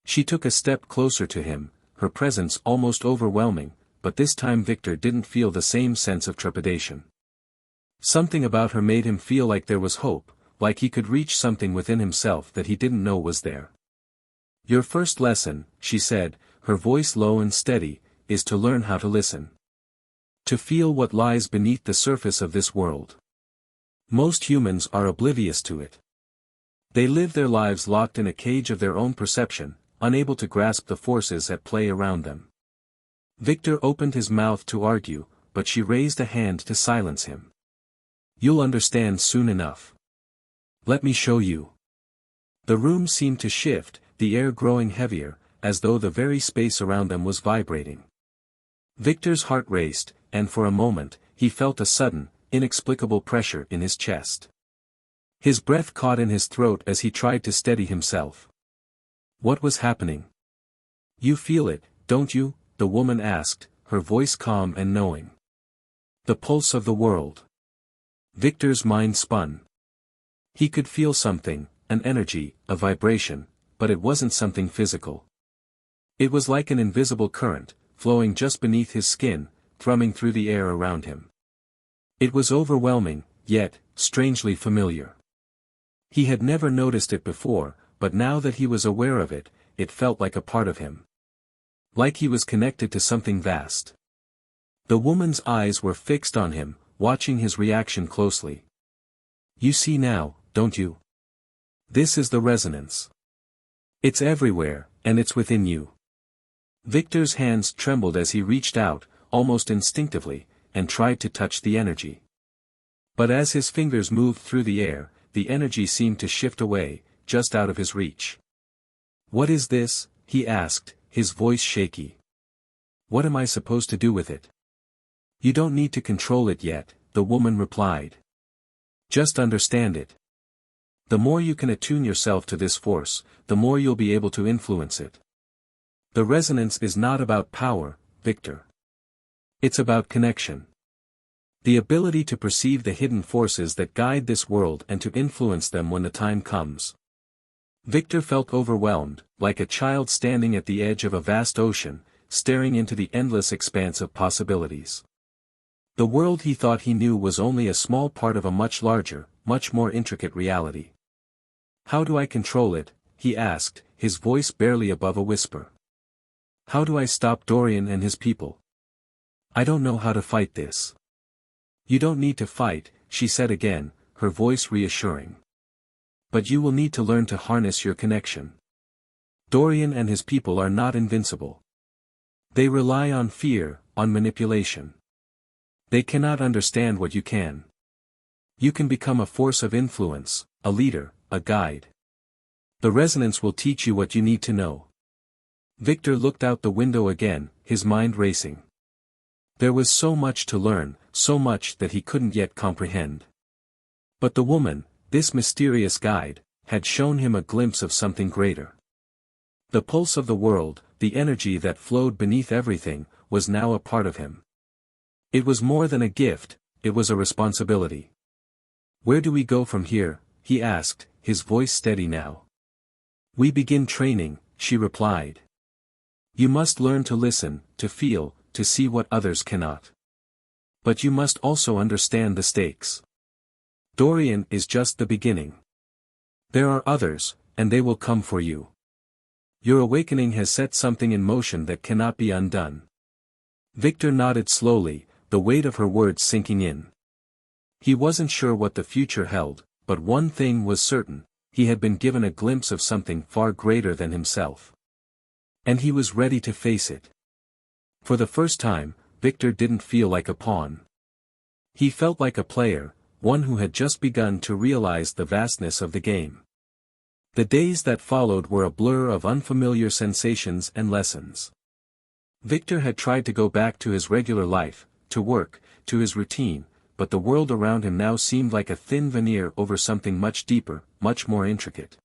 She took a step closer to him, her presence almost overwhelming, but this time Victor didn't feel the same sense of trepidation. Something about her made him feel like there was hope, like he could reach something within himself that he didn't know was there. "Your first lesson," she said, her voice low and steady, "is to learn how to listen. To feel what lies beneath the surface of this world. Most humans are oblivious to it. They live their lives locked in a cage of their own perception, unable to grasp the forces at play around them." Victor opened his mouth to argue, but she raised a hand to silence him. "You'll understand soon enough. Let me show you." The room seemed to shift, the air growing heavier, as though the very space around them was vibrating. Victor's heart raced, and for a moment, he felt a sudden, inexplicable pressure in his chest. His breath caught in his throat as he tried to steady himself. What was happening? "You feel it, don't you?" the woman asked, her voice calm and knowing. "The pulse of the world." Victor's mind spun. He could feel something, an energy, a vibration, but it wasn't something physical. It was like an invisible current, flowing just beneath his skin, thrumming through the air around him. It was overwhelming, yet, strangely familiar. He had never noticed it before, but now that he was aware of it, it felt like a part of him. Like he was connected to something vast. The woman's eyes were fixed on him, watching his reaction closely. You see now, don't you? This is the resonance. It's everywhere, and it's within you. Victor's hands trembled as he reached out, almost instinctively, and tried to touch the energy. But as his fingers moved through the air, the energy seemed to shift away, just out of his reach. What is this? He asked, his voice shaky. What am I supposed to do with it? You don't need to control it yet, the woman replied. Just understand it. The more you can attune yourself to this force, the more you'll be able to influence it. The resonance is not about power, Victor. It's about connection. The ability to perceive the hidden forces that guide this world and to influence them when the time comes. Victor felt overwhelmed, like a child standing at the edge of a vast ocean, staring into the endless expanse of possibilities. The world he thought he knew was only a small part of a much larger, much more intricate reality. How do I control it? He asked, his voice barely above a whisper. How do I stop Dorian and his people? I don't know how to fight this. You don't need to fight, she said again, her voice reassuring. But you will need to learn to harness your connection. Dorian and his people are not invincible. They rely on fear, on manipulation. They cannot understand what you can. You can become a force of influence, a leader, a guide. The resonance will teach you what you need to know. Victor looked out the window again, his mind racing. There was so much to learn, so much that he couldn't yet comprehend. But the woman, this mysterious guide, had shown him a glimpse of something greater. The pulse of the world, the energy that flowed beneath everything, was now a part of him. It was more than a gift, it was a responsibility. Where do we go from here? He asked, his voice steady now. We begin training, she replied. You must learn to listen, to feel, to see what others cannot. But you must also understand the stakes. Dorian is just the beginning. There are others, and they will come for you. Your awakening has set something in motion that cannot be undone. Victor nodded slowly, the weight of her words sinking in. He wasn't sure what the future held, but one thing was certain, he had been given a glimpse of something far greater than himself. And he was ready to face it. For the first time, Victor didn't feel like a pawn. He felt like a player, one who had just begun to realize the vastness of the game. The days that followed were a blur of unfamiliar sensations and lessons. Victor had tried to go back to his regular life, to work, to his routine, but the world around him now seemed like a thin veneer over something much deeper, much more intricate.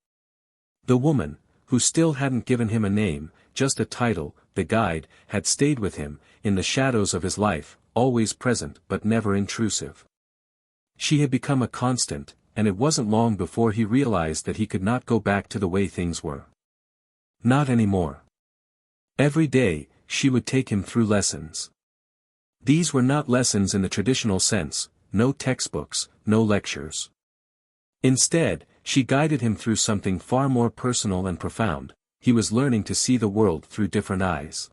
The woman, who still hadn't given him a name, just a title, the guide, had stayed with him, in the shadows of his life, always present but never intrusive. She had become a constant, and it wasn't long before he realized that he could not go back to the way things were. Not anymore. Every day, she would take him through lessons. These were not lessons in the traditional sense, no textbooks, no lectures. Instead, she guided him through something far more personal and profound. He was learning to see the world through different eyes.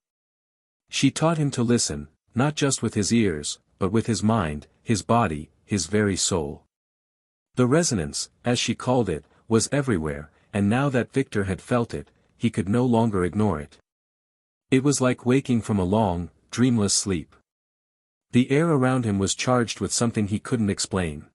She taught him to listen, not just with his ears, but with his mind, his body, his very soul. The resonance, as she called it, was everywhere, and now that Victor had felt it, he could no longer ignore it. It was like waking from a long, dreamless sleep. The air around him was charged with something he couldn't explain.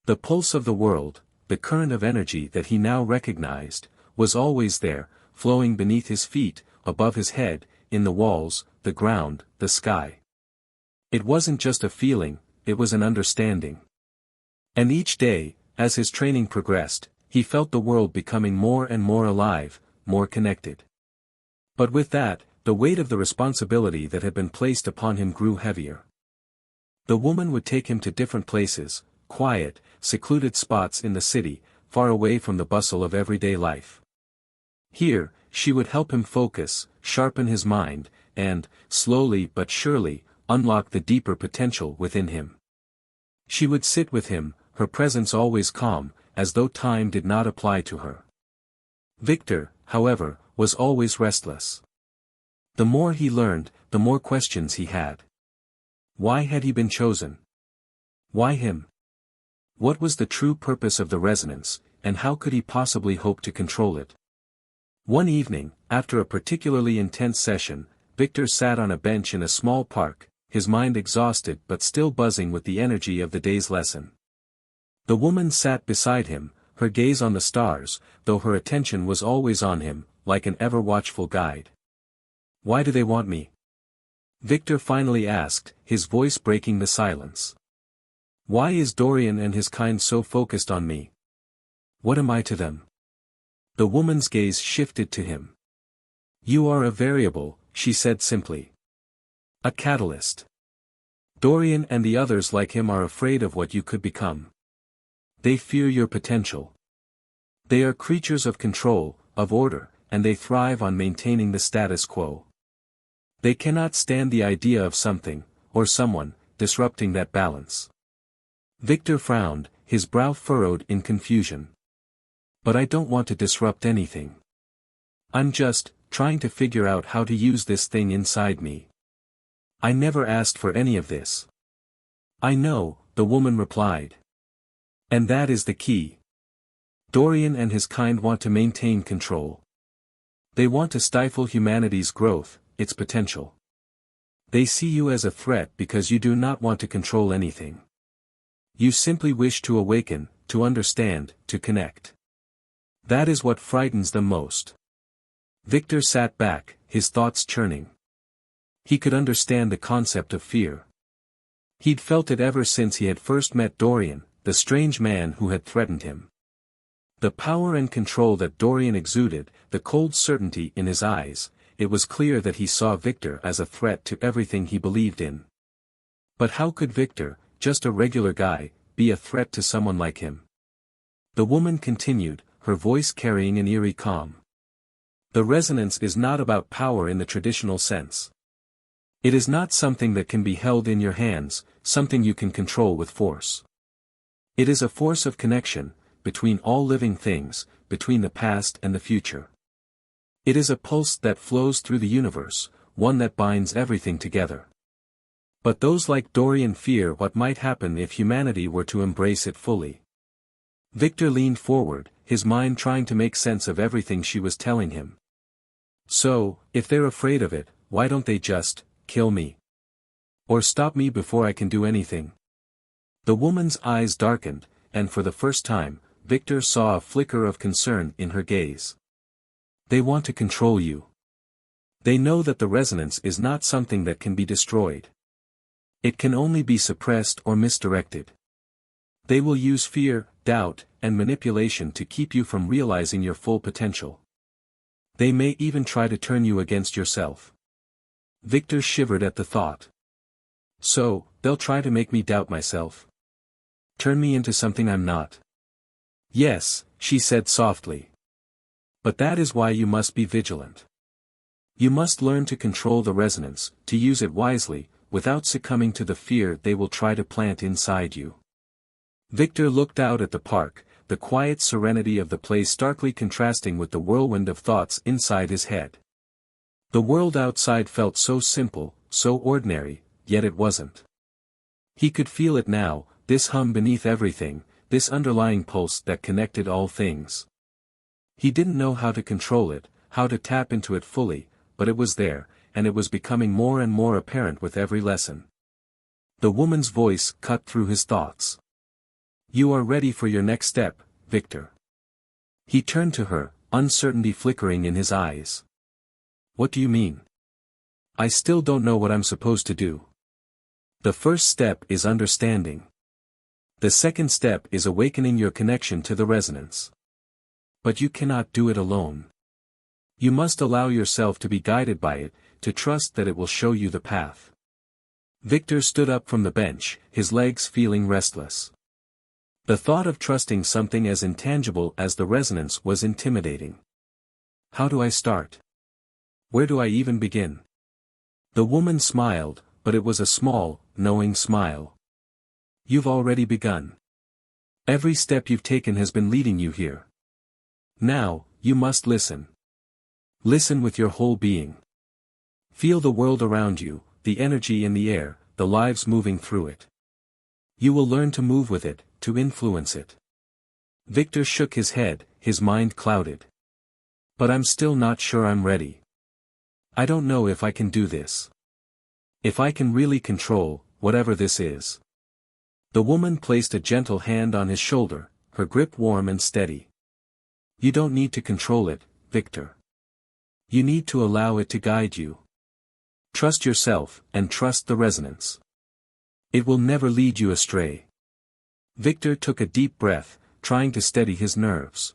The pulse of the world, the current of energy that he now recognized, was always there, flowing beneath his feet, above his head, in the walls, the ground, the sky. It wasn't just a feeling, it was an understanding. And each day, as his training progressed, he felt the world becoming more and more alive, more connected. But with that, the weight of the responsibility that had been placed upon him grew heavier. The woman would take him to different places, quiet, secluded spots in the city, far away from the bustle of everyday life. Here, she would help him focus, sharpen his mind, and, slowly but surely, unlock the deeper potential within him. She would sit with him, her presence always calm, as though time did not apply to her. Victor, however, was always restless. The more he learned, the more questions he had. Why had he been chosen? Why him? What was the true purpose of the resonance, and how could he possibly hope to control it? One evening, after a particularly intense session, Victor sat on a bench in a small park, his mind exhausted but still buzzing with the energy of the day's lesson. The woman sat beside him, her gaze on the stars, though her attention was always on him, like an ever-watchful guide. "Why do they want me?" Victor finally asked, his voice breaking the silence. "Why is Dorian and his kind so focused on me? What am I to them?" The woman's gaze shifted to him. "You are a variable," she said simply. "A catalyst. Dorian and the others like him are afraid of what you could become. They fear your potential. They are creatures of control, of order, and they thrive on maintaining the status quo. They cannot stand the idea of something, or someone, disrupting that balance." Victor frowned, his brow furrowed in confusion. "But I don't want to disrupt anything. I'm just trying to figure out how to use this thing inside me. I never asked for any of this." "I know," the woman replied. "And that is the key. Dorian and his kind want to maintain control. They want to stifle humanity's growth, its potential. They see you as a threat because you do not want to control anything. You simply wish to awaken, to understand, to connect. That is what frightens them most." Victor sat back, his thoughts churning. He could understand the concept of fear. He'd felt it ever since he had first met Dorian, the strange man who had threatened him. The power and control that Dorian exuded, the cold certainty in his eyes, it was clear that he saw Victor as a threat to everything he believed in. But how could Victor, just a regular guy, be a threat to someone like him? The woman continued, her voice carrying an eerie calm. "The resonance is not about power in the traditional sense. It is not something that can be held in your hands, something you can control with force. It is a force of connection, between all living things, between the past and the future. It is a pulse that flows through the universe, one that binds everything together. But those like Dorian fear what might happen if humanity were to embrace it fully." Victor leaned forward, his mind trying to make sense of everything she was telling him. "So, if they're afraid of it, why don't they just kill me? Or stop me before I can do anything?" The woman's eyes darkened, and for the first time, Victor saw a flicker of concern in her gaze. "They want to control you. They know that the resonance is not something that can be destroyed. It can only be suppressed or misdirected. They will use fear, doubt, and manipulation to keep you from realizing your full potential. They may even try to turn you against yourself." Victor shivered at the thought. "So, they'll try to make me doubt myself? Turn me into something I'm not?" "Yes," she said softly. "But that is why you must be vigilant. You must learn to control the resonance, to use it wisely, without succumbing to the fear they will try to plant inside you." Victor looked out at the park, the quiet serenity of the place starkly contrasting with the whirlwind of thoughts inside his head. The world outside felt so simple, so ordinary, yet it wasn't. He could feel it now, this hum beneath everything, this underlying pulse that connected all things. He didn't know how to control it, how to tap into it fully, but it was there, and it was becoming more and more apparent with every lesson. The woman's voice cut through his thoughts. "You are ready for your next step, Victor." He turned to her, uncertainty flickering in his eyes. "What do you mean? I still don't know what I'm supposed to do." "The first step is understanding. The second step is awakening your connection to the resonance. But you cannot do it alone. You must allow yourself to be guided by it, to trust that it will show you the path." Victor stood up from the bench, his legs feeling restless. The thought of trusting something as intangible as the resonance was intimidating. How do I start? Where do I even begin? The woman smiled, but it was a small, knowing smile. You've already begun. Every step you've taken has been leading you here. Now, you must listen. Listen with your whole being. Feel the world around you, the energy in the air, the lives moving through it. You will learn to move with it, to influence it. Victor shook his head, his mind clouded. But I'm still not sure I'm ready. I don't know if I can do this. If I can really control, whatever this is. The woman placed a gentle hand on his shoulder, her grip warm and steady. You don't need to control it, Victor. You need to allow it to guide you. Trust yourself, and trust the resonance. It will never lead you astray. Victor took a deep breath, trying to steady his nerves.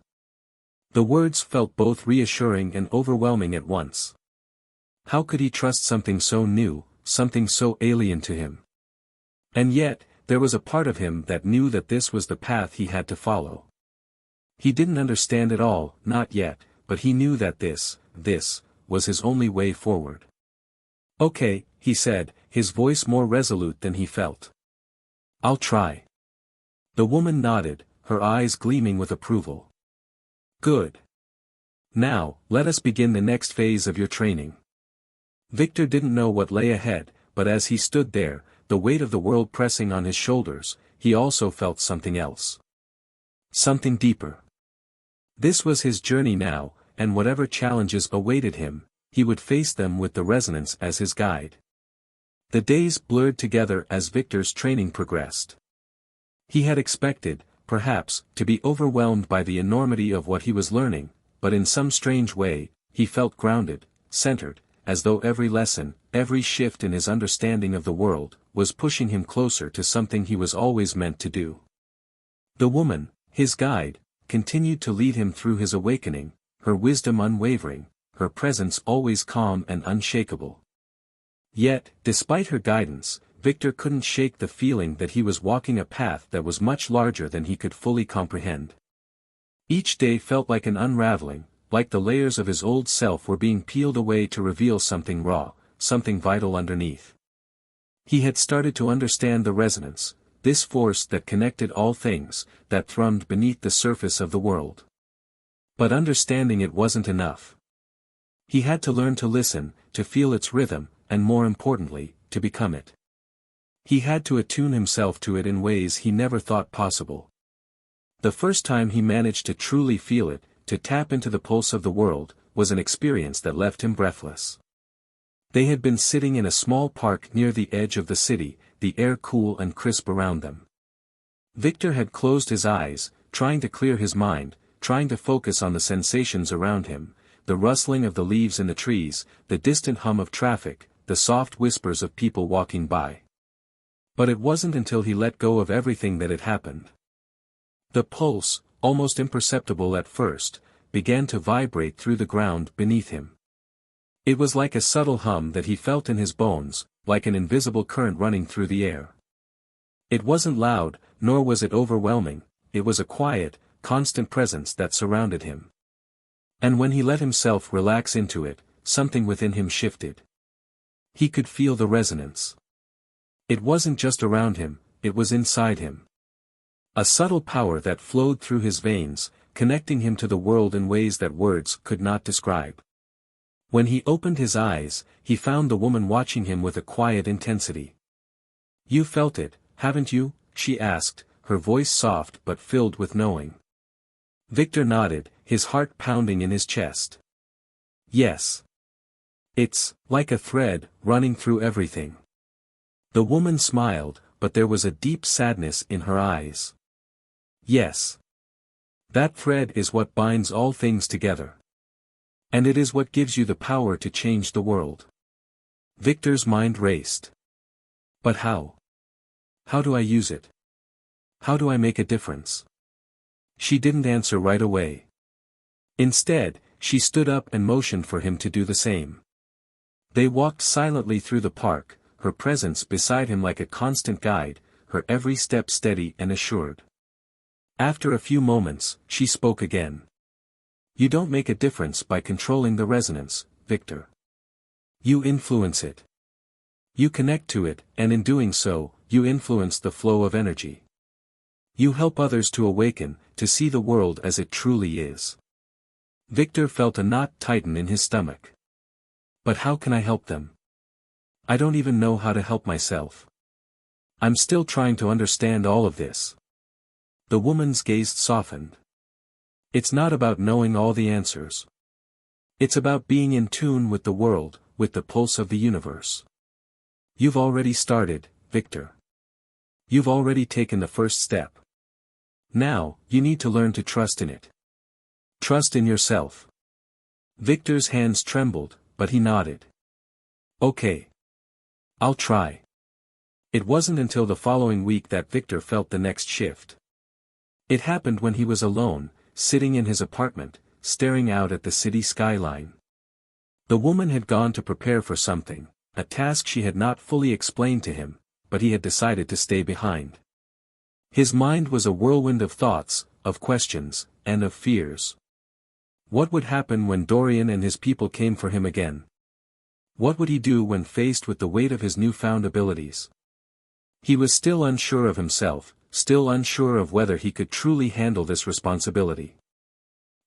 The words felt both reassuring and overwhelming at once. How could he trust something so new, something so alien to him? And yet, there was a part of him that knew that this was the path he had to follow. He didn't understand it all, not yet, but he knew that this was his only way forward. Okay, he said, his voice more resolute than he felt. I'll try. The woman nodded, her eyes gleaming with approval. Good. Now, let us begin the next phase of your training. Victor didn't know what lay ahead, but as he stood there, the weight of the world pressing on his shoulders, he also felt something else. Something deeper. This was his journey now, and whatever challenges awaited him, he would face them with the resonance as his guide. The days blurred together as Victor's training progressed. He had expected, perhaps, to be overwhelmed by the enormity of what he was learning, but in some strange way, he felt grounded, centered, as though every lesson, every shift in his understanding of the world, was pushing him closer to something he was always meant to do. The woman, his guide, continued to lead him through his awakening, her wisdom unwavering, her presence always calm and unshakable. Yet, despite her guidance, Victor couldn't shake the feeling that he was walking a path that was much larger than he could fully comprehend. Each day felt like an unraveling, like the layers of his old self were being peeled away to reveal something raw, something vital underneath. He had started to understand the resonance, this force that connected all things, that thrummed beneath the surface of the world. But understanding it wasn't enough. He had to learn to listen, to feel its rhythm, and more importantly, to become it. He had to attune himself to it in ways he never thought possible. The first time he managed to truly feel it, to tap into the pulse of the world, was an experience that left him breathless. They had been sitting in a small park near the edge of the city, the air cool and crisp around them. Victor had closed his eyes, trying to clear his mind, trying to focus on the sensations around him, the rustling of the leaves in the trees, the distant hum of traffic, the soft whispers of people walking by. But it wasn't until he let go of everything that it happened. The pulse, almost imperceptible at first, began to vibrate through the ground beneath him. It was like a subtle hum that he felt in his bones, like an invisible current running through the air. It wasn't loud, nor was it overwhelming, it was a quiet, constant presence that surrounded him. And when he let himself relax into it, something within him shifted. He could feel the resonance. It wasn't just around him, it was inside him. A subtle power that flowed through his veins, connecting him to the world in ways that words could not describe. When he opened his eyes, he found the woman watching him with a quiet intensity. "You felt it, haven't you?" she asked, her voice soft but filled with knowing. Victor nodded, his heart pounding in his chest. "Yes. It's like a thread running through everything." The woman smiled, but there was a deep sadness in her eyes. "Yes. That thread is what binds all things together. And it is what gives you the power to change the world." Victor's mind raced. "But how? How do I use it? How do I make a difference?" She didn't answer right away. Instead, she stood up and motioned for him to do the same. They walked silently through the park, her presence beside him like a constant guide, her every step steady and assured. After a few moments, she spoke again. You don't make a difference by controlling the resonance, Victor. You influence it. You connect to it, and in doing so, you influence the flow of energy. You help others to awaken, to see the world as it truly is. Victor felt a knot tighten in his stomach. But how can I help them? I don't even know how to help myself. I'm still trying to understand all of this. The woman's gaze softened. It's not about knowing all the answers. It's about being in tune with the world, with the pulse of the universe. You've already started, Victor. You've already taken the first step. Now, you need to learn to trust in it. Trust in yourself. Victor's hands trembled, but he nodded. Okay. I'll try. It wasn't until the following week that Victor felt the next shift. It happened when he was alone, sitting in his apartment, staring out at the city skyline. The woman had gone to prepare for something, a task she had not fully explained to him, but he had decided to stay behind. His mind was a whirlwind of thoughts, of questions, and of fears. What would happen when Dorian and his people came for him again? What would he do when faced with the weight of his newfound abilities? He was still unsure of himself, still unsure of whether he could truly handle this responsibility.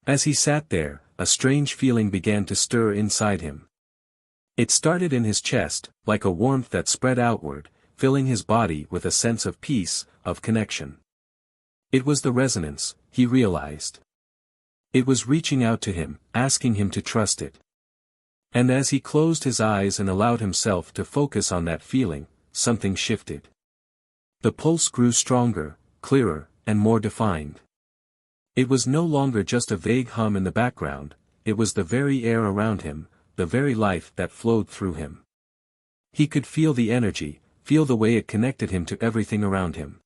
As he sat there, a strange feeling began to stir inside him. It started in his chest, like a warmth that spread outward, filling his body with a sense of peace, of connection. It was the resonance, he realized. It was reaching out to him, asking him to trust it. And as he closed his eyes and allowed himself to focus on that feeling, something shifted. The pulse grew stronger, clearer, and more defined. It was no longer just a vague hum in the background, it was the very air around him, the very life that flowed through him. He could feel the energy, feel the way it connected him to everything around him.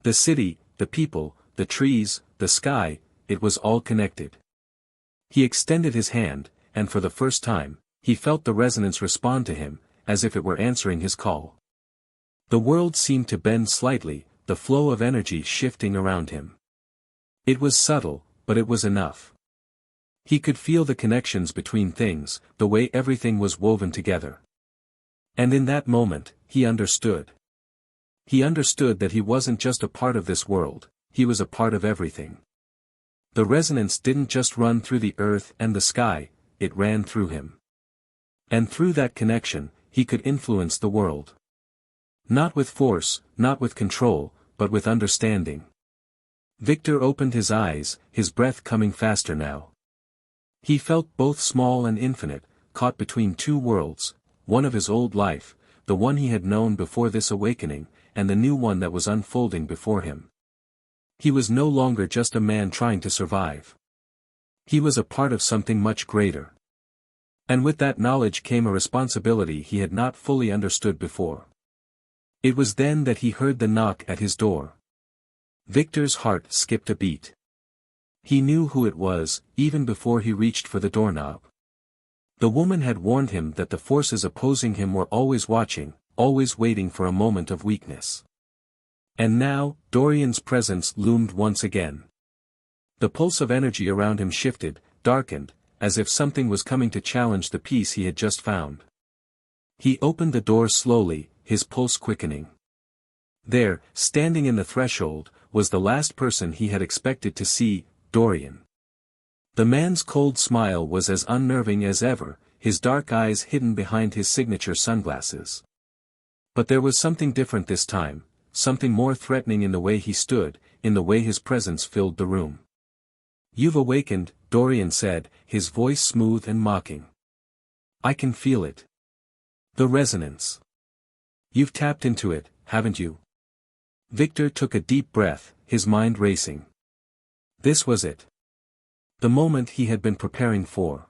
The city, the people, the trees, the sky, it was all connected. He extended his hand, and for the first time, he felt the resonance respond to him, as if it were answering his call. The world seemed to bend slightly, the flow of energy shifting around him. It was subtle, but it was enough. He could feel the connections between things, the way everything was woven together. And in that moment, he understood. He understood that he wasn't just a part of this world, he was a part of everything. The resonance didn't just run through the earth and the sky, it ran through him. And through that connection, he could influence the world. Not with force, not with control, but with understanding. Victor opened his eyes, his breath coming faster now. He felt both small and infinite, caught between two worlds, one of his old life, the one he had known before this awakening, and the new one that was unfolding before him. He was no longer just a man trying to survive. He was a part of something much greater. And with that knowledge came a responsibility he had not fully understood before. It was then that he heard the knock at his door. Victor's heart skipped a beat. He knew who it was, even before he reached for the doorknob. The woman had warned him that the forces opposing him were always watching, always waiting for a moment of weakness. And now, Dorian's presence loomed once again. The pulse of energy around him shifted, darkened, as if something was coming to challenge the peace he had just found. He opened the door slowly, his pulse quickening. There, standing in the threshold, was the last person he had expected to see, Dorian. The man's cold smile was as unnerving as ever, his dark eyes hidden behind his signature sunglasses. But there was something different this time, something more threatening in the way he stood, in the way his presence filled the room. "You've awakened," Dorian said, his voice smooth and mocking. "I can feel it. The resonance. You've tapped into it, haven't you?" Victor took a deep breath, his mind racing. This was it. The moment he had been preparing for.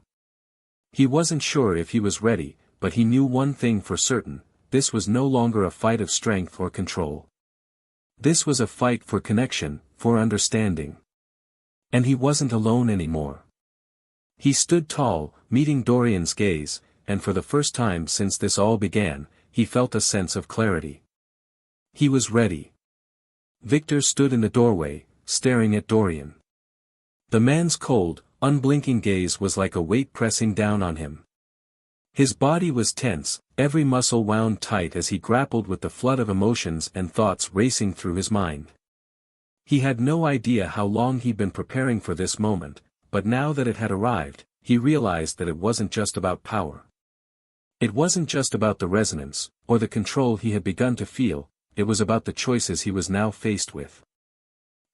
He wasn't sure if he was ready, but he knew one thing for certain, this was no longer a fight of strength or control. This was a fight for connection, for understanding. And he wasn't alone anymore. He stood tall, meeting Dorian's gaze, and for the first time since this all began, he felt a sense of clarity. He was ready. Victor stood in the doorway, staring at Dorian. The man's cold, unblinking gaze was like a weight pressing down on him. His body was tense, every muscle wound tight as he grappled with the flood of emotions and thoughts racing through his mind. He had no idea how long he'd been preparing for this moment, but now that it had arrived, he realized that it wasn't just about power. It wasn't just about the resonance, or the control he had begun to feel, it was about the choices he was now faced with.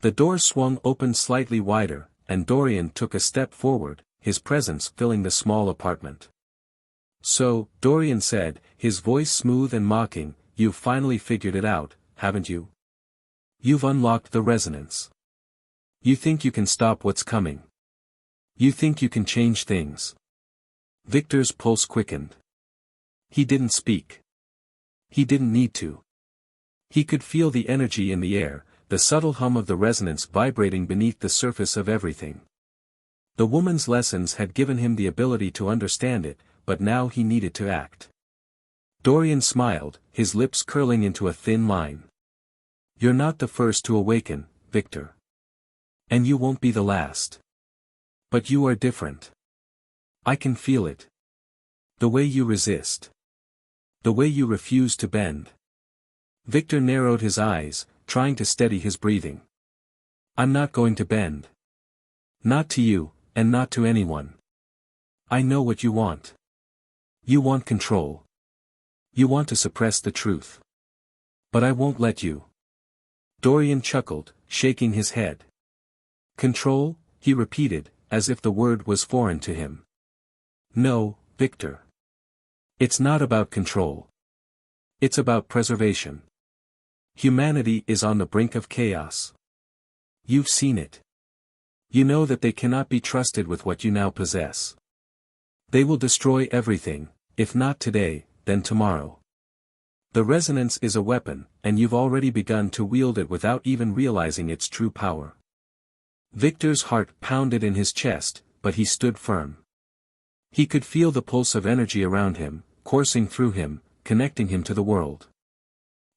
The door swung open slightly wider, and Dorian took a step forward, his presence filling the small apartment. "So," Dorian said, his voice smooth and mocking, "you've finally figured it out, haven't you? You've unlocked the resonance. You think you can stop what's coming. You think you can change things." Victor's pulse quickened. He didn't speak. He didn't need to. He could feel the energy in the air, the subtle hum of the resonance vibrating beneath the surface of everything. The woman's lessons had given him the ability to understand it, but now he needed to act. Dorian smiled, his lips curling into a thin line. "You're not the first to awaken, Victor. And you won't be the last. But you are different. I can feel it. The way you resist. The way you refuse to bend." Victor narrowed his eyes, trying to steady his breathing. "I'm not going to bend. Not to you, and not to anyone. I know what you want. You want control. You want to suppress the truth. But I won't let you." Dorian chuckled, shaking his head. "Control?" he repeated, as if the word was foreign to him. "No, Victor. It's not about control. It's about preservation. Humanity is on the brink of chaos. You've seen it. You know that they cannot be trusted with what you now possess. They will destroy everything, if not today, then tomorrow. The resonance is a weapon, and you've already begun to wield it without even realizing its true power." Victor's heart pounded in his chest, but he stood firm. He could feel the pulse of energy around him, coursing through him, connecting him to the world.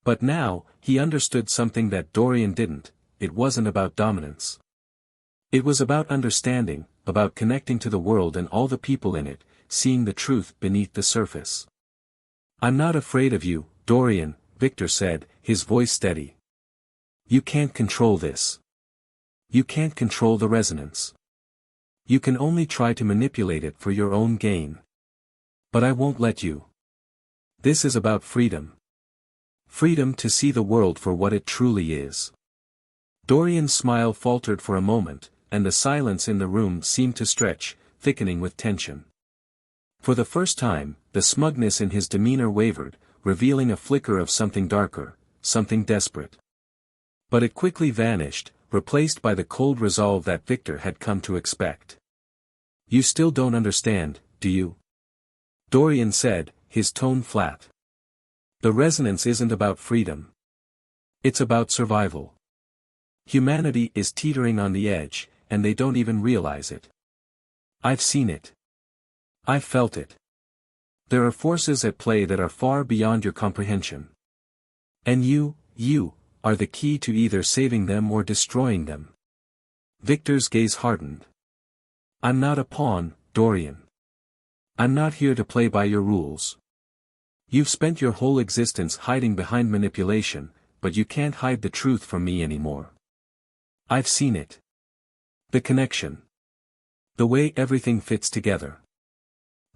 But now, he understood something that Dorian didn't. It wasn't about dominance. It was about understanding, about connecting to the world and all the people in it, seeing the truth beneath the surface. "I'm not afraid of you, Dorian," Victor said, his voice steady. "You can't control this. You can't control the resonance. You can only try to manipulate it for your own gain. But I won't let you. This is about freedom. Freedom to see the world for what it truly is." Dorian's smile faltered for a moment, and the silence in the room seemed to stretch, thickening with tension. For the first time, the smugness in his demeanor wavered, revealing a flicker of something darker, something desperate. But it quickly vanished, replaced by the cold resolve that Victor had come to expect. "You still don't understand, do you?" Dorian said, his tone flat. "The resonance isn't about freedom. It's about survival. Humanity is teetering on the edge, and they don't even realize it. I've seen it. I've felt it. There are forces at play that are far beyond your comprehension. And you are the key to either saving them or destroying them." Victor's gaze hardened. "I'm not a pawn, Dorian. I'm not here to play by your rules. You've spent your whole existence hiding behind manipulation, but you can't hide the truth from me anymore. I've seen it. The connection. The way everything fits together."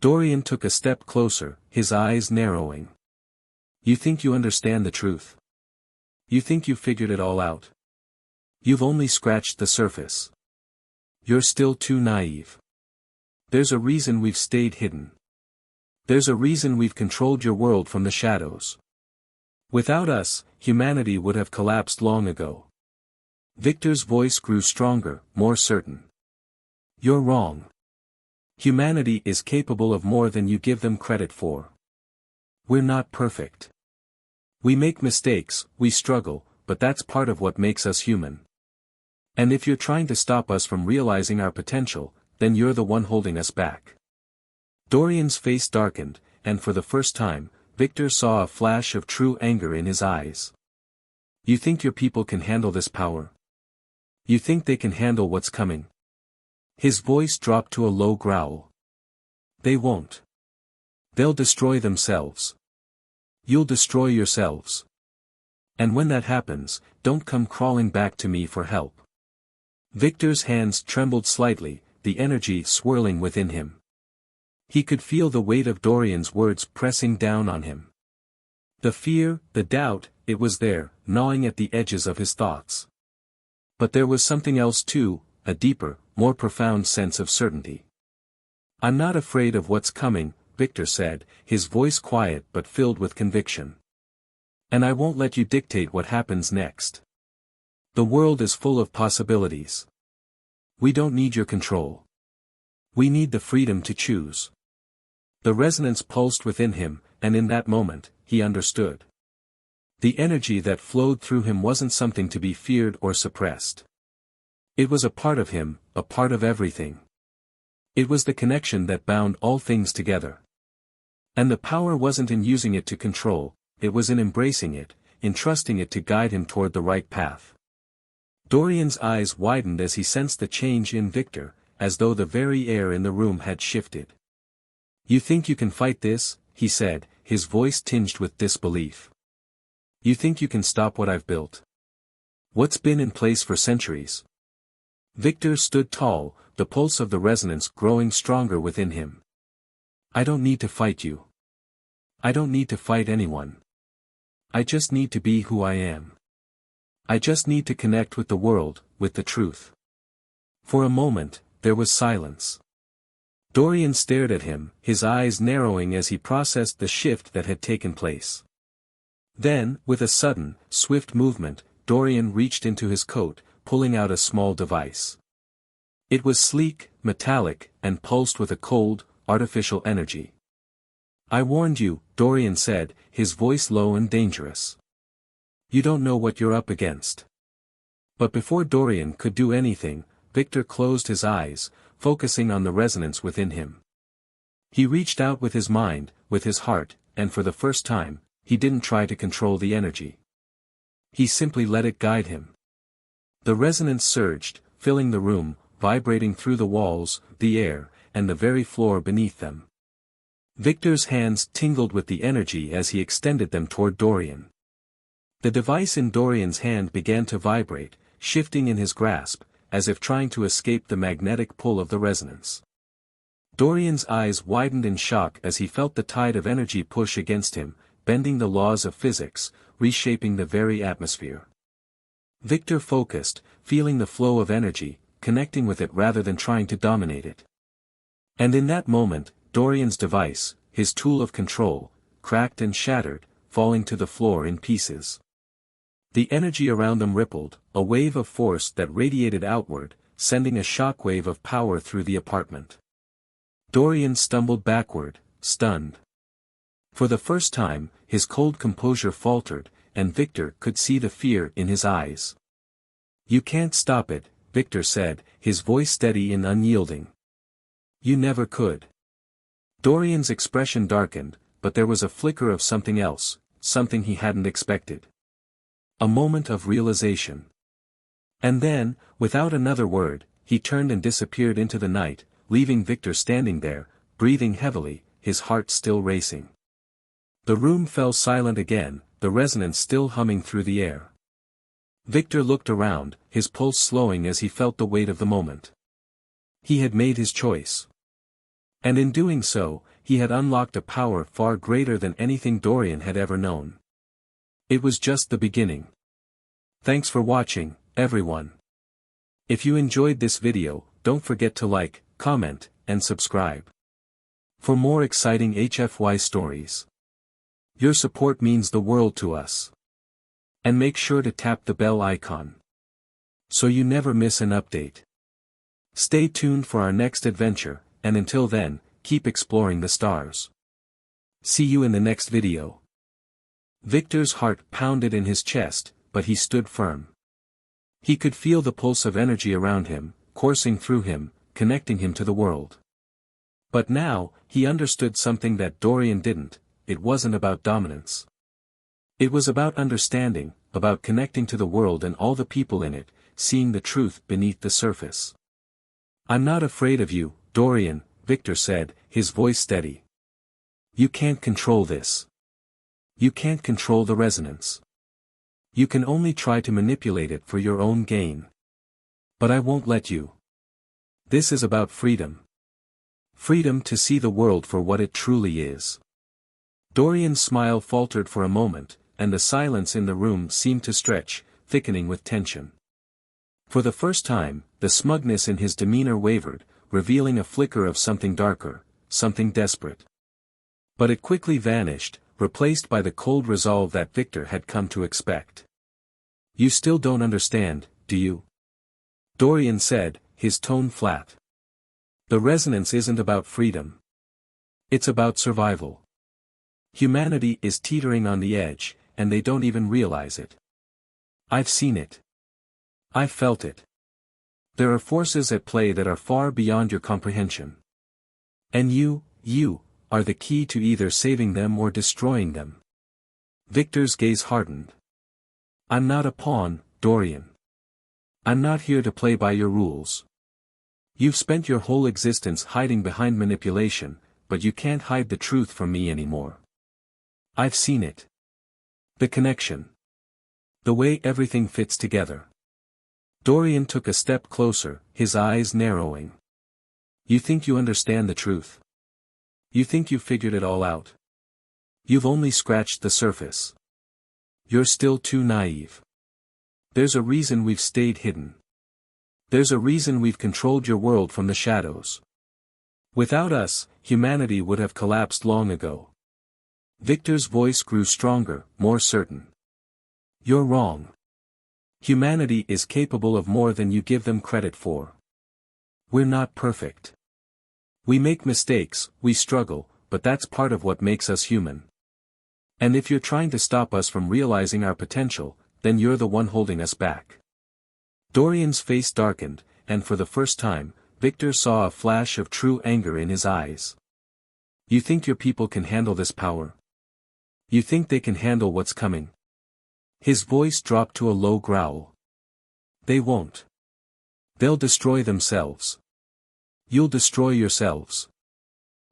Dorian took a step closer, his eyes narrowing. "You think you understand the truth? You think you've figured it all out? You've only scratched the surface. You're still too naive. There's a reason we've stayed hidden. There's a reason we've controlled your world from the shadows. Without us, humanity would have collapsed long ago." Victor's voice grew stronger, more certain. "You're wrong. Humanity is capable of more than you give them credit for. We're not perfect. We make mistakes, we struggle, but that's part of what makes us human. And if you're trying to stop us from realizing our potential, then you're the one holding us back." Dorian's face darkened, and for the first time, Victor saw a flash of true anger in his eyes. "You think your people can handle this power? You think they can handle what's coming?" His voice dropped to a low growl. They won't. They'll destroy themselves. You'll destroy yourselves. And when that happens, don't come crawling back to me for help. Victor's hands trembled slightly, the energy swirling within him. He could feel the weight of Dorian's words pressing down on him. The fear, the doubt, it was there, gnawing at the edges of his thoughts. But there was something else too, a deeper, more profound sense of certainty. I'm not afraid of what's coming, Victor said, his voice quiet but filled with conviction. And I won't let you dictate what happens next. The world is full of possibilities. We don't need your control. We need the freedom to choose. The resonance pulsed within him, and in that moment, he understood. The energy that flowed through him wasn't something to be feared or suppressed. It was a part of him, a part of everything. It was the connection that bound all things together. And the power wasn't in using it to control, it was in embracing it, in trusting it to guide him toward the right path. Dorian's eyes widened as he sensed the change in Victor, as though the very air in the room had shifted. You think you can fight this? He said, his voice tinged with disbelief. You think you can stop what I've built? What's been in place for centuries? Victor stood tall, the pulse of the resonance growing stronger within him. I don't need to fight you. I don't need to fight anyone. I just need to be who I am. I just need to connect with the world, with the truth. For a moment, there was silence. Dorian stared at him, his eyes narrowing as he processed the shift that had taken place. Then, with a sudden, swift movement, Dorian reached into his coat, pulling out a small device. It was sleek, metallic, and pulsed with a cold, artificial energy. I warned you, Dorian said, his voice low and dangerous. You don't know what you're up against. But before Dorian could do anything, Victor closed his eyes, focusing on the resonance within him. He reached out with his mind, with his heart, and for the first time, he didn't try to control the energy. He simply let it guide him. The resonance surged, filling the room, vibrating through the walls, the air, and the very floor beneath them. Victor's hands tingled with the energy as he extended them toward Dorian. The device in Dorian's hand began to vibrate, shifting in his grasp, as if trying to escape the magnetic pull of the resonance. Dorian's eyes widened in shock as he felt the tide of energy push against him, bending the laws of physics, reshaping the very atmosphere. Victor focused, feeling the flow of energy, connecting with it rather than trying to dominate it. And in that moment, Dorian's device, his tool of control, cracked and shattered, falling to the floor in pieces. The energy around them rippled, a wave of force that radiated outward, sending a shockwave of power through the apartment. Dorian stumbled backward, stunned. For the first time, his cold composure faltered, and Victor could see the fear in his eyes. You can't stop it, Victor said, his voice steady and unyielding. You never could. Dorian's expression darkened, but there was a flicker of something else, something he hadn't expected. A moment of realization. And then, without another word, he turned and disappeared into the night, leaving Victor standing there, breathing heavily, his heart still racing. The room fell silent again, the resonance still humming through the air. Victor looked around, his pulse slowing as he felt the weight of the moment. He had made his choice. And in doing so, he had unlocked a power far greater than anything Dorian had ever known. It was just the beginning. Thanks for watching, everyone. If you enjoyed this video, don't forget to like, comment, and subscribe. For more exciting HFY stories. Your support means the world to us. And make sure to tap the bell icon, so you never miss an update. Stay tuned for our next adventure, and until then, keep exploring the stars. See you in the next video. Victor's heart pounded in his chest, but he stood firm. He could feel the pulse of energy around him, coursing through him, connecting him to the world. But now, he understood something that Dorian didn't. It wasn't about dominance. It was about understanding, about connecting to the world and all the people in it, seeing the truth beneath the surface. I'm not afraid of you, Dorian, Victor said, his voice steady. You can't control this. You can't control the resonance. You can only try to manipulate it for your own gain. But I won't let you. This is about freedom. Freedom to see the world for what it truly is. Dorian's smile faltered for a moment, and the silence in the room seemed to stretch, thickening with tension. For the first time, the smugness in his demeanor wavered, revealing a flicker of something darker, something desperate. But it quickly vanished, replaced by the cold resolve that Victor had come to expect. You still don't understand, do you? Dorian said, his tone flat. The resonance isn't about freedom. It's about survival. Humanity is teetering on the edge, and they don't even realize it. I've seen it. I've felt it. There are forces at play that are far beyond your comprehension. And you are the key to either saving them or destroying them. Victor's gaze hardened. I'm not a pawn, Dorian. I'm not here to play by your rules. You've spent your whole existence hiding behind manipulation, but you can't hide the truth from me anymore. I've seen it. The connection. The way everything fits together. Dorian took a step closer, his eyes narrowing. You think you understand the truth? You think you've figured it all out? You've only scratched the surface. You're still too naive. There's a reason we've stayed hidden. There's a reason we've controlled your world from the shadows. Without us, humanity would have collapsed long ago. Victor's voice grew stronger, more certain. You're wrong. Humanity is capable of more than you give them credit for. We're not perfect. We make mistakes, we struggle, but that's part of what makes us human. And if you're trying to stop us from realizing our potential, then you're the one holding us back. Dorian's face darkened, and for the first time, Victor saw a flash of true anger in his eyes. You think your people can handle this power? You think they can handle what's coming? His voice dropped to a low growl. They won't. They'll destroy themselves. You'll destroy yourselves.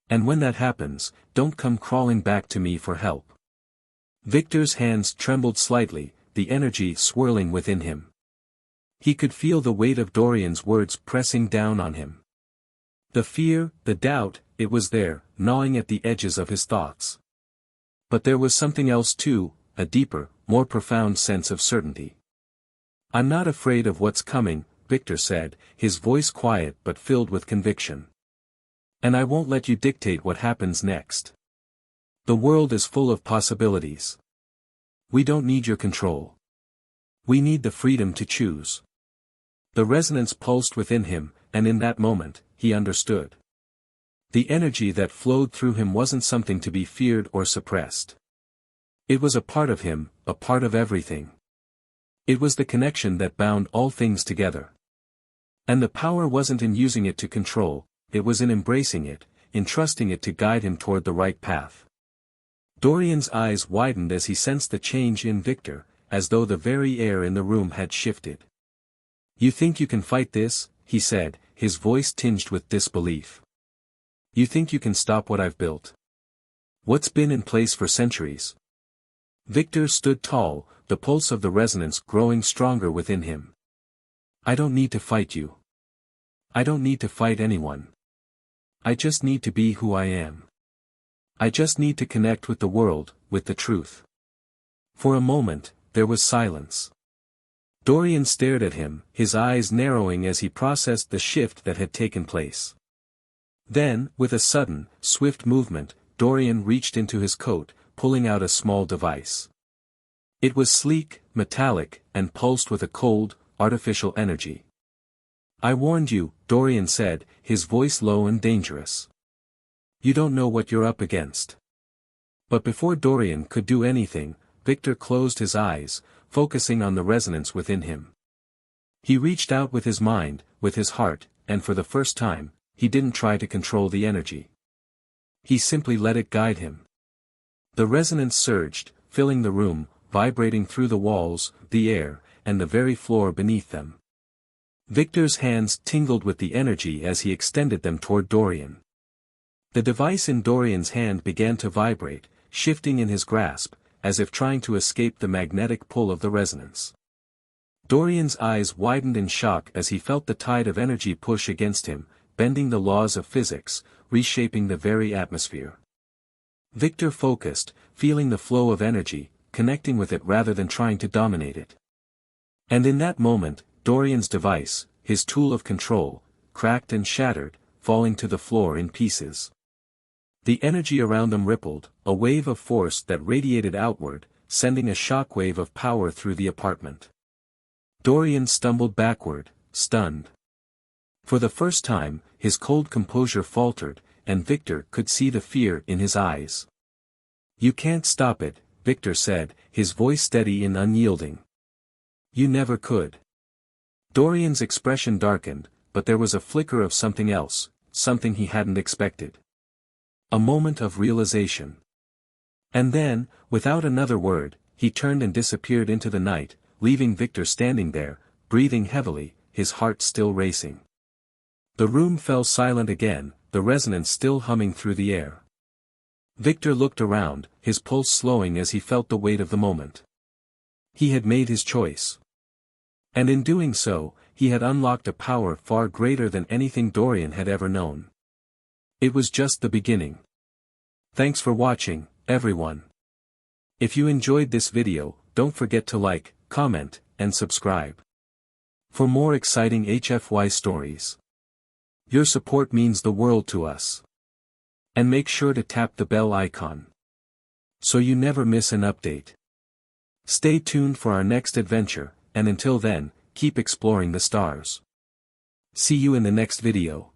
And when that happens, don't come crawling back to me for help. Victor's hands trembled slightly, the energy swirling within him. He could feel the weight of Dorian's words pressing down on him. The fear, the doubt, it was there, gnawing at the edges of his thoughts. But there was something else too, a deeper, more profound sense of certainty. I'm not afraid of what's coming, Victor said, his voice quiet but filled with conviction. And I won't let you dictate what happens next. The world is full of possibilities. We don't need your control. We need the freedom to choose. The resonance pulsed within him, and in that moment, he understood. The energy that flowed through him wasn't something to be feared or suppressed. It was a part of him, a part of everything. It was the connection that bound all things together. And the power wasn't in using it to control, it was in embracing it, in trusting it to guide him toward the right path. Dorian's eyes widened as he sensed the change in Victor, as though the very air in the room had shifted. You think you can fight this? He said, his voice tinged with disbelief. You think you can stop what I've built? What's been in place for centuries? Victor stood tall, the pulse of the resonance growing stronger within him. I don't need to fight you. I don't need to fight anyone. I just need to be who I am. I just need to connect with the world, with the truth. For a moment, there was silence. Dorian stared at him, his eyes narrowing as he processed the shift that had taken place. Then, with a sudden, swift movement, Dorian reached into his coat, pulling out a small device. It was sleek, metallic, and pulsed with a cold, artificial energy. I warned you, Dorian said, his voice low and dangerous. You don't know what you're up against. But before Dorian could do anything, Victor closed his eyes, focusing on the resonance within him. He reached out with his mind, with his heart, and for the first time, he didn't try to control the energy. He simply let it guide him. The resonance surged, filling the room, vibrating through the walls, the air, and the very floor beneath them. Victor's hands tingled with the energy as he extended them toward Dorian. The device in Dorian's hand began to vibrate, shifting in his grasp, as if trying to escape the magnetic pull of the resonance. Dorian's eyes widened in shock as he felt the tide of energy push against him, bending the laws of physics, reshaping the very atmosphere. Victor focused, feeling the flow of energy, connecting with it rather than trying to dominate it. And in that moment, Dorian's device, his tool of control, cracked and shattered, falling to the floor in pieces. The energy around them rippled, a wave of force that radiated outward, sending a shockwave of power through the apartment. Dorian stumbled backward, stunned. For the first time, his cold composure faltered, and Victor could see the fear in his eyes. "You can't stop it," Victor said, his voice steady and unyielding. "You never could." Dorian's expression darkened, but there was a flicker of something else, something he hadn't expected. A moment of realization. And then, without another word, he turned and disappeared into the night, leaving Victor standing there, breathing heavily, his heart still racing. The room fell silent again, the resonance still humming through the air. Victor looked around, his pulse slowing as he felt the weight of the moment. He had made his choice. And in doing so, he had unlocked a power far greater than anything Dorian had ever known. It was just the beginning. Thanks for watching, everyone. If you enjoyed this video, don't forget to like, comment, and subscribe. For more exciting HFY stories. Your support means the world to us. And make sure to tap the bell icon, so you never miss an update. Stay tuned for our next adventure, and until then, keep exploring the stars. See you in the next video.